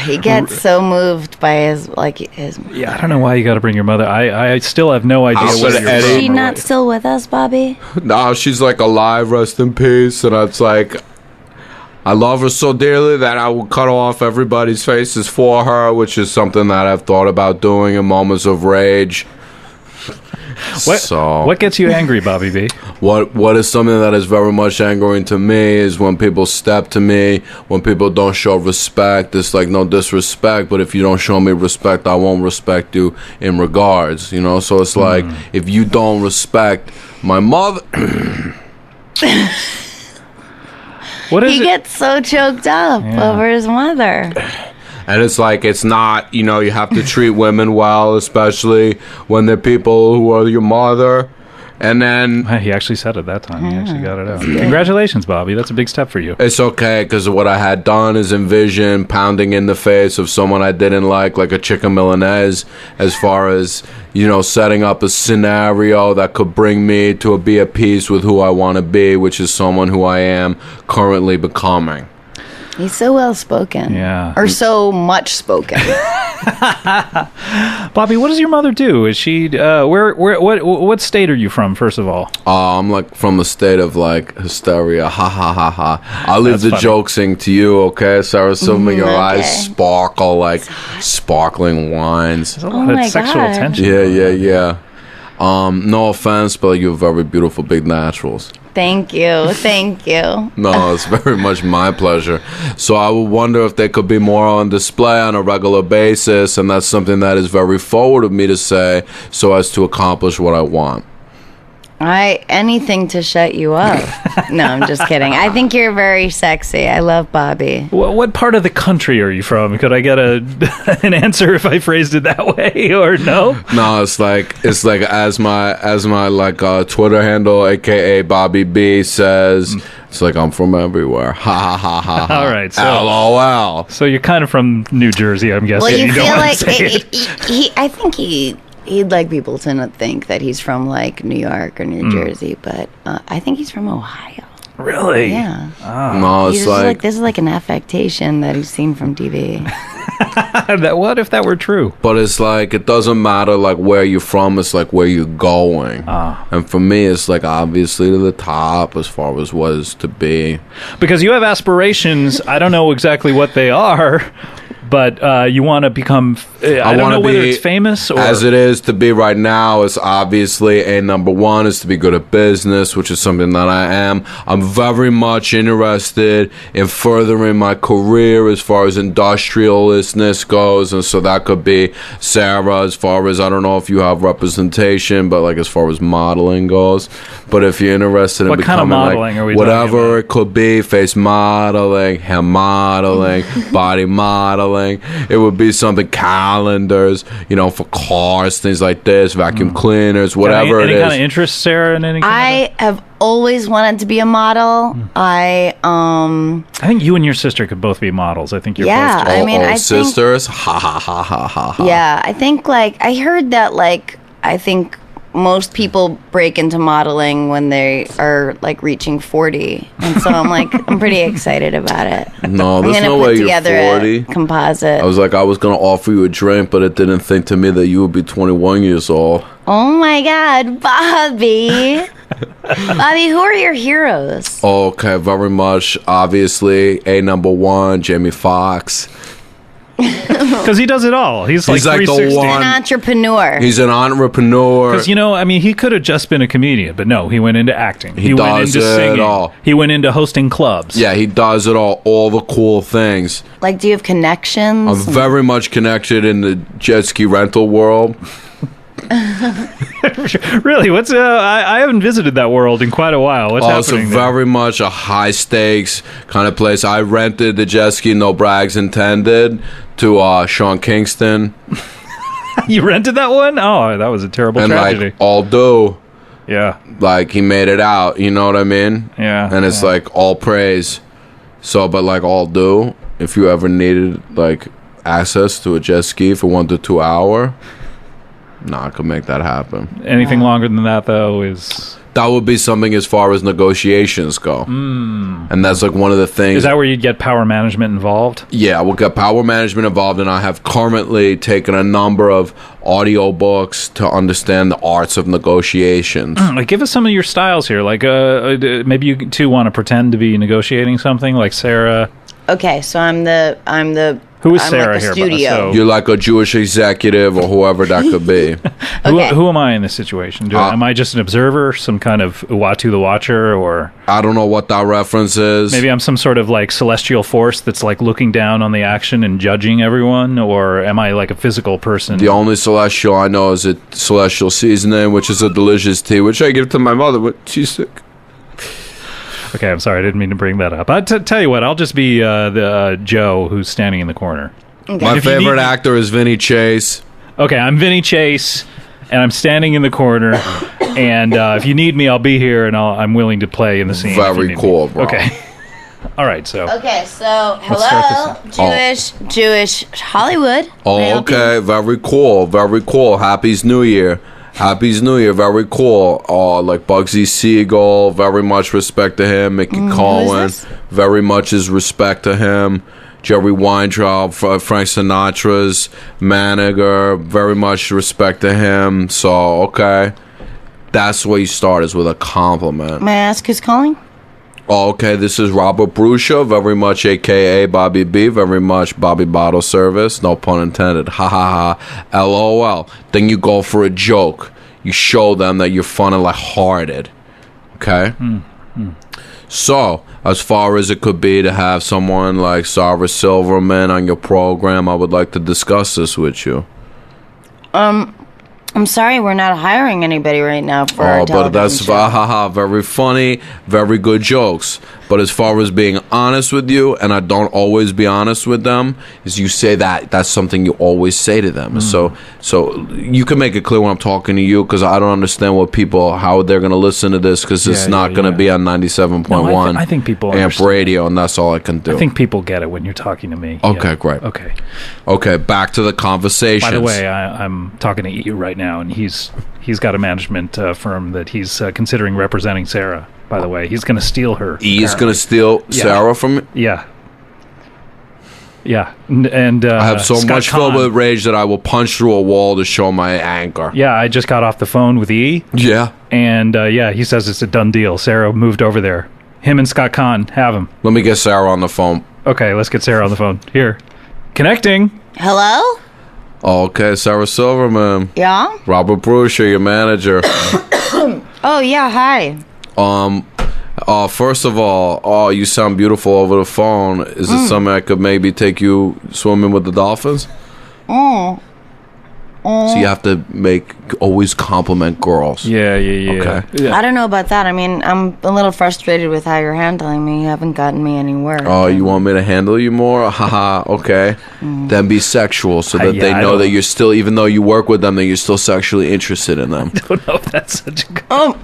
He gets so moved by his. Yeah, I don't know why you got to bring your mother. I still have no idea what you're Is she not still with us, Bobby? No, she's like alive, rest in peace, and it's like I love her so dearly that I will cut off everybody's faces for her, which is something that I've thought about doing in moments of rage. What gets you angry, Bobby B? What is something that is very much angering to me is when people step to me, when people don't show respect. It's like no disrespect, but if you don't show me respect, I won't respect you in regards, So it's like, if you don't respect my mother... He gets so choked up over his mother. And it's like, it's not, you have to treat women well, especially when they're people who are your mother. And then... He actually said it that time. He actually got it out. Congratulations, Bobby. That's a big step for you. It's okay, because what I had done is envision pounding in the face of someone I didn't like a chicken Milanese, as far as, setting up a scenario that could bring me to be at peace with who I want to be, which is someone who I am currently becoming. He's so well spoken. Yeah. Or so much spoken. Bobby, what does your mother do? Is she what state are you from, first of all? I'm like from the state of like hysteria. Ha ha ha ha. I'll leave the joking to you, okay? Sarah Silverman, your eyes sparkle like sparkling wines. There's a lot of sexual tension. Yeah. No offense, but you have very beautiful big naturals. Thank you. No, it's very much my pleasure. So I would wonder if they could be more on display on a regular basis, and that's something that is very forward of me to say so as to accomplish what I want. Anything to shut you up. No, I'm just kidding. I think you're very sexy. I love Bobby. What part of the country are you from? Could I get an answer if I phrased it that way, or no? No, it's like as my like Twitter handle, aka Bobby B, says. It's like I'm from everywhere. Ha ha ha ha. All right. So, LOL. So you're kind of from New Jersey, I'm guessing. Well, you feel like I think he'd like people to not think that he's from like New York or New Jersey, but I think he's from Ohio. Really? Yeah. No, it's like this is like an affectation that he's seen from TV. What if that were true? But it's like it doesn't matter like where you're from. It's like where you're going. And for me, it's like obviously to the top as far as what is to be. Because you have aspirations. I don't know exactly what they are. But you want to become, I don't know whether it's famous or... As it is to be right now, it's obviously number one is to be good at business, which is something that I am. I'm very much interested in furthering my career as far as industrialistness goes. And so that could be Sarah as far as, I don't know if you have representation, but like as far as modeling goes. But if you're interested in what kind of becoming modeling like are we whatever it could be, face modeling, hair modeling, body modeling, it would be something, calendars, for cars, things like this, vacuum cleaners, whatever it is. Any kind of interest, Sarah, in any kind I have always wanted to be a model. I think you and your sister could both be models. I think you're Yeah, both I mean, I think- sisters. Ha ha ha ha ha ha. Yeah, I think I heard that I think most people break into modeling when they are reaching 40, and so I'm pretty excited about it. No, I'm there's gonna no put way you're together 40. a composite. I was gonna offer you a drink, but it didn't think to me that you would be 21 years old. Oh my God, Bobby! Bobby, who are your heroes? Okay, very much. Obviously, number one, Jamie Foxx. Because he does it all. He's like the 360. one. An entrepreneur. He's an entrepreneur. Because he could have just been a comedian, but no, he went into acting. He went does into it singing. all. He went into hosting clubs. Yeah, he does it all the cool things. Do you have connections? I'm very much connected in the jet ski rental world. Really? What's I haven't visited that world in quite a while. What's happening there? Very much a high stakes kind of place. I rented the jet ski, no brags intended, to Sean Kingston. You rented that one? Oh, that was a terrible tragedy. All do. Yeah. He made it out, you know what I mean? Yeah. And it's all praise. So, but all do, if you ever needed access to a jet ski for 1 to 2 hours, I could make that happen. Anything longer than that, though, is... That would be something as far as negotiations go. And that's one of the things... Is that where you'd get power management involved? Yeah, we'll get power management involved, and I have currently taken a number of audio books to understand the arts of negotiations. Give us some of your styles here. Maybe you two want to pretend to be negotiating something, like Sarah. Okay, so I'm the Who is I'm Sarah like a here? studio. You're like a Jewish executive or whoever that could be. Who am I in this situation? Am I just an observer, some kind of Uatu the Watcher, or... I don't know what that reference is. Maybe I'm some sort of celestial force that's looking down on the action and judging everyone, or am I a physical person? The only celestial I know is a celestial seasoning, which is a delicious tea, which I give to my mother when she's sick. Okay, I'm sorry, I didn't mean to bring that up. Tell you what, I'll just be the Joe who's standing in the corner. Okay. My favorite actor is Vinny Chase. Okay, I'm Vinny Chase, and I'm standing in the corner. And if you need me, I'll be here, and I'm willing to play in the scene. Very cool, bro. Okay. All right, so. Okay, so start this hello, Jewish Hollywood. Oh, okay, very cool, very cool. Happy New Year. Happy New Year, very cool. Bugsy Siegel, very much respect to him. Mickey Cohen, very much his respect to him. Jerry Weintraub, Frank Sinatra's manager, very much respect to him. So, okay. That's where you start, is with a compliment. May I ask who's calling? Oh, okay, this is Robert Bruschia, very much a.k.a. Bobby B, very much Bobby Bottleservice, no pun intended, ha ha ha, LOL. Then you go for a joke. You show them that you're fun and lighthearted, okay? So, as far as it could be to have someone like Sarah Silverman on your program, I would like to discuss this with you. I'm sorry, we're not hiring anybody right now for our television but that's show. very funny, very good jokes. But as far as being honest with you, and I don't always be honest with them, is you say that's something you always say to them. So you can make it clear when I'm talking to you, because I don't understand how they're going to listen to this, because it's not going to be on 97.1 No, I think people amp understand. radio, and that's all I can do. I think people get it when you're talking to me. Okay, Yeah. great. Okay, back to the conversation. By the way, I'm talking to you right now, and he's got a management firm that he's considering representing Sarah. by the way. He's going to steal her. He's going to steal Sarah from me? Yeah. Yeah. And I have so Scott much filled with rage that I will punch through a wall to show my anger. Yeah, I just got off the phone with E. Yeah. And he says it's a done deal. Sarah moved over there. Him and Scott Kahn have him. Let me get Sarah on the phone. Okay, let's get Sarah on the phone. Here. Connecting. Hello? Okay, Sarah Silverman. Yeah? Robert Bruschia, your manager. Oh, yeah, hi. First of all, you sound beautiful over the phone. Is it something I could maybe take you swimming with the dolphins? So you have to always compliment girls. Yeah. Okay. I don't know about that. I mean, I'm a little frustrated with how you're handling me. You haven't gotten me anywhere. Oh, you want me to handle you more? Haha, okay. Then be sexual so that they know that you're still, even though you work with them, that you're still sexually interested in them. I don't know if that's such a good...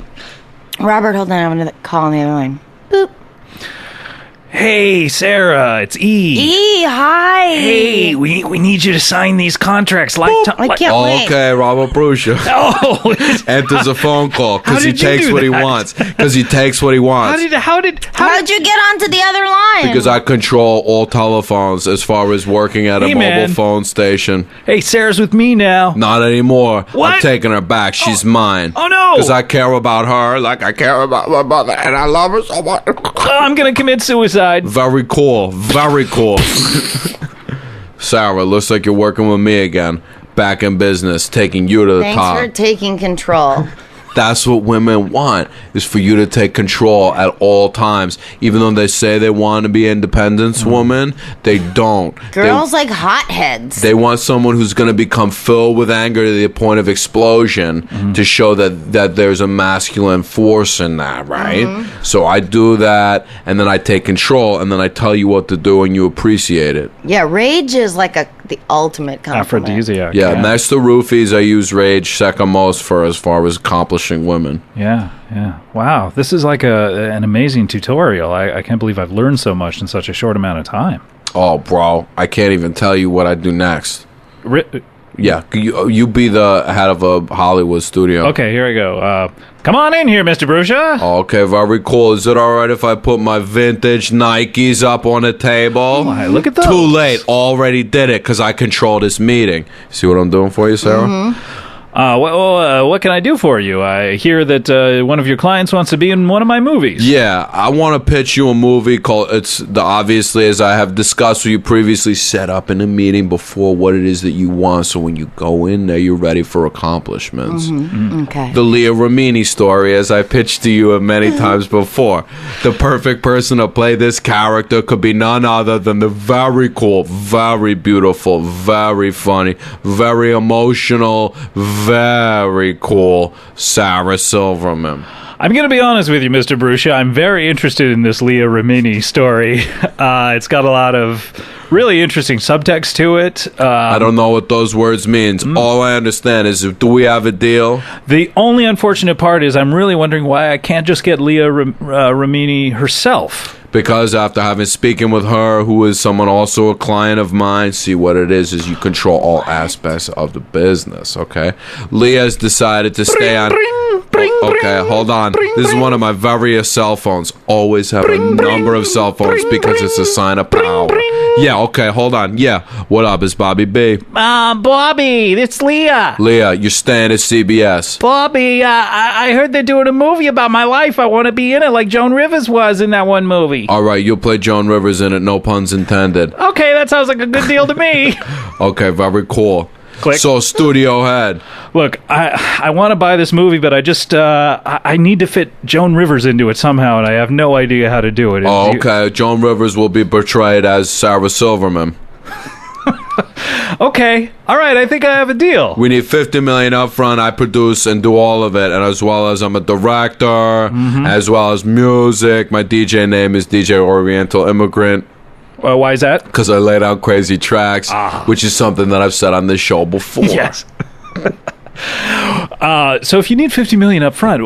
Robert, hold on. I'm going to call on the other line. Boop. Hey, Sarah, it's E. E, hi. Hey, we need you to sign these contracts. Lifetime. I can't wait. Okay, Robert Bruschia. Enters a phone call because he takes what he wants. Because he takes what he wants. How'd you get onto the other line? Because I control all telephones as far as working at a mobile phone station. Hey, Sarah's with me now. Not anymore. What? I'm taking her back. She's mine. Oh, no. Because I care about her like I care about my mother, and I love her so much. I'm going to commit suicide. Very cool. Very cool. Sarah, looks like you're working with me again. Back in business, taking you to the top. Thanks for taking control. That's what women want, is for you to take control at all times. Even though they say they want to be independence woman, they don't. Girls like hotheads. They want someone who's going to become filled with anger to the point of explosion to show that there's a masculine force in that, right? So I do that, and then I take control, and then I tell you what to do, and you appreciate it. Yeah, rage is like the ultimate compliment. Aphrodisiac. Yeah, next to roofies, I use rage second most for as far as accomplishing women. Yeah. Wow, this is like an amazing tutorial. I can't believe I've learned so much in such a short amount of time. Oh, bro, I can't even tell you what I do next. Yeah, you be the head of a Hollywood studio. Okay, here I go. Come on in here, Mr. Bruschia. Okay, very cool. Is it all right if I put my vintage Nikes up on the table? Oh, look at those. Too late. Already did it because I control this meeting. See what I'm doing for you, Sarah? What can I do for you? I hear that one of your clients wants to be in one of my movies. Yeah, I want to pitch you a movie called, obviously, as I have discussed with you previously, set up in a meeting before what it is that you want, so when you go in there, you're ready for accomplishments. Okay. The Leah Remini story, as I pitched to you many times before. The perfect person to play this character could be none other than the very cool, very beautiful, very funny, very emotional, very cool Sarah Silverman. I'm going to be honest with you, Mr. Bruschia. I'm very interested in this Leah Remini story. It's got a lot of really interesting subtext to it. I don't know what those words means. All I understand is, do we have a deal? The only unfortunate part is I'm really wondering why I can't just get Leah Remini herself. Because after having speaking with her, who is someone also a client of mine, see what it is you control all aspects of the business, okay? Leah's decided to stay on... Okay, hold on. This is one of my various cell phones. Always have a number of cell phones because it's a sign of power. Yeah, okay, hold on. Yeah, what up? It's Bobby B. Bobby, it's Leah. Leah, you're staying at CBS. Bobby, I heard they're doing a movie about my life. I want to be in it like Joan Rivers was in that one movie. All right, you'll play Joan Rivers in it, no puns intended. Okay, that sounds like a good deal to me. Okay, very cool. Click. So, studio head. Look, I want to buy this movie, but I just I need to fit Joan Rivers into it somehow, and I have no idea how to do it. Oh, okay. Joan Rivers will be portrayed as Sarah Silverman. Okay. All right, I think I have a deal. We need $50 million up front. I produce and do all of it, and as well as I'm a director, as well as music. My DJ name is DJ Oriental Immigrant. Why is that? Because I lay down crazy tracks, which is something that I've said on this show before. Yes. So if you need $50 million up front,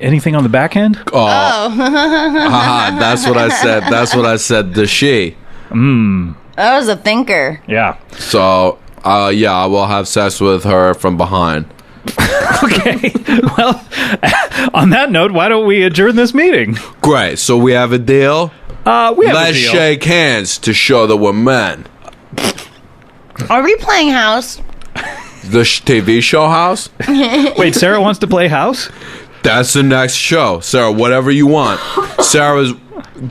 anything on the back end? Haha, that's what I said. That's what I said to she. That was a thinker. Yeah. So, yeah, I will have sex with her from behind. Okay. Well, on that note, why don't we adjourn this meeting? Great. So we have a deal? We have Let's a deal. shake hands to show that we're men. Are we playing house? The TV show House? Wait, Sarah wants to play house? That's the next show. Sarah, whatever you want. Sarah's...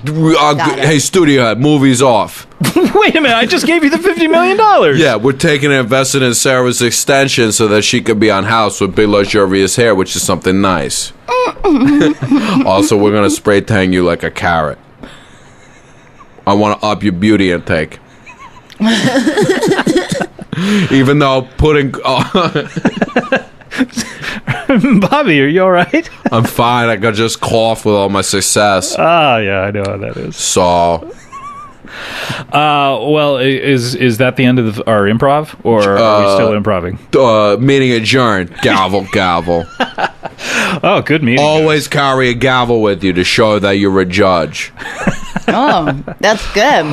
hey, studio head, movie's off. Wait a minute, I just gave you the $50 million. Yeah, we're taking and investing in Sarah's extension so that she could be on House with big luxurious hair, which is something nice. Also, we're going to spray tan you like a carrot. I want to up your beauty intake. Even though putting... Bobby, are you all right? I'm fine. I could just cough with all my success. Ah, yeah, I know how that is. So... well, is that the end of our improv, or are we still improving? Meeting adjourned. Gavel, gavel. Oh, good meeting. Always carry a gavel with you to show that you're a judge. Oh, that's good.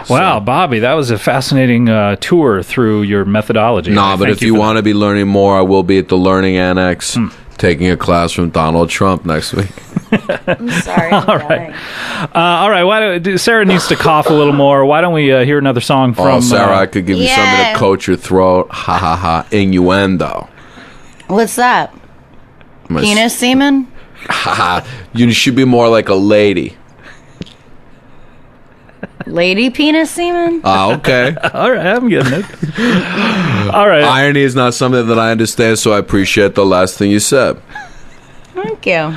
Wow, Bobby, that was a fascinating tour through your methodology. Nah, but if you want to be learning more, I will be at the Learning Annex taking a class from Donald Trump next week. I'm sorry. All right. All right. Sarah needs to cough a little more. Why don't we hear another song from... Oh, Sarah, I could give you something to coat your throat. Ha, ha, ha. Innuendo. What's that? Penis semen? Ha, ha. You should be more like a lady. Lady penis semen? Ah, okay. All right, I'm getting it. All right. Irony is not something that I understand, so I appreciate the last thing you said. Thank you.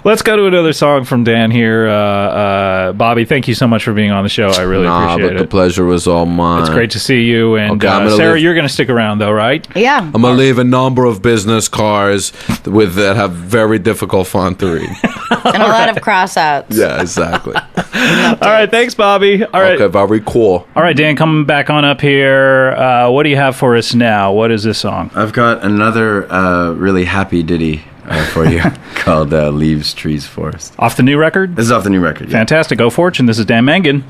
Let's go to another song from Dan here. Bobby, thank you so much for being on the show. I really appreciate it. The pleasure was all mine. It's great to see you. And Okay, Sarah, you're going to stick around, though, right? Yeah. I'm going to leave a number of business cards that have very difficult font to read. And a lot of cross-outs. Yeah, exactly. All right, thanks, Bobby. All right. Okay, very cool. All right, Dan, coming back on up here. What do you have for us now? What is this song? I've got another really happy ditty for you called Leaves, Trees, Forest. Off the new record? This is off the new record, yeah. Fantastic. Go Fortune. This is Dan Mangan.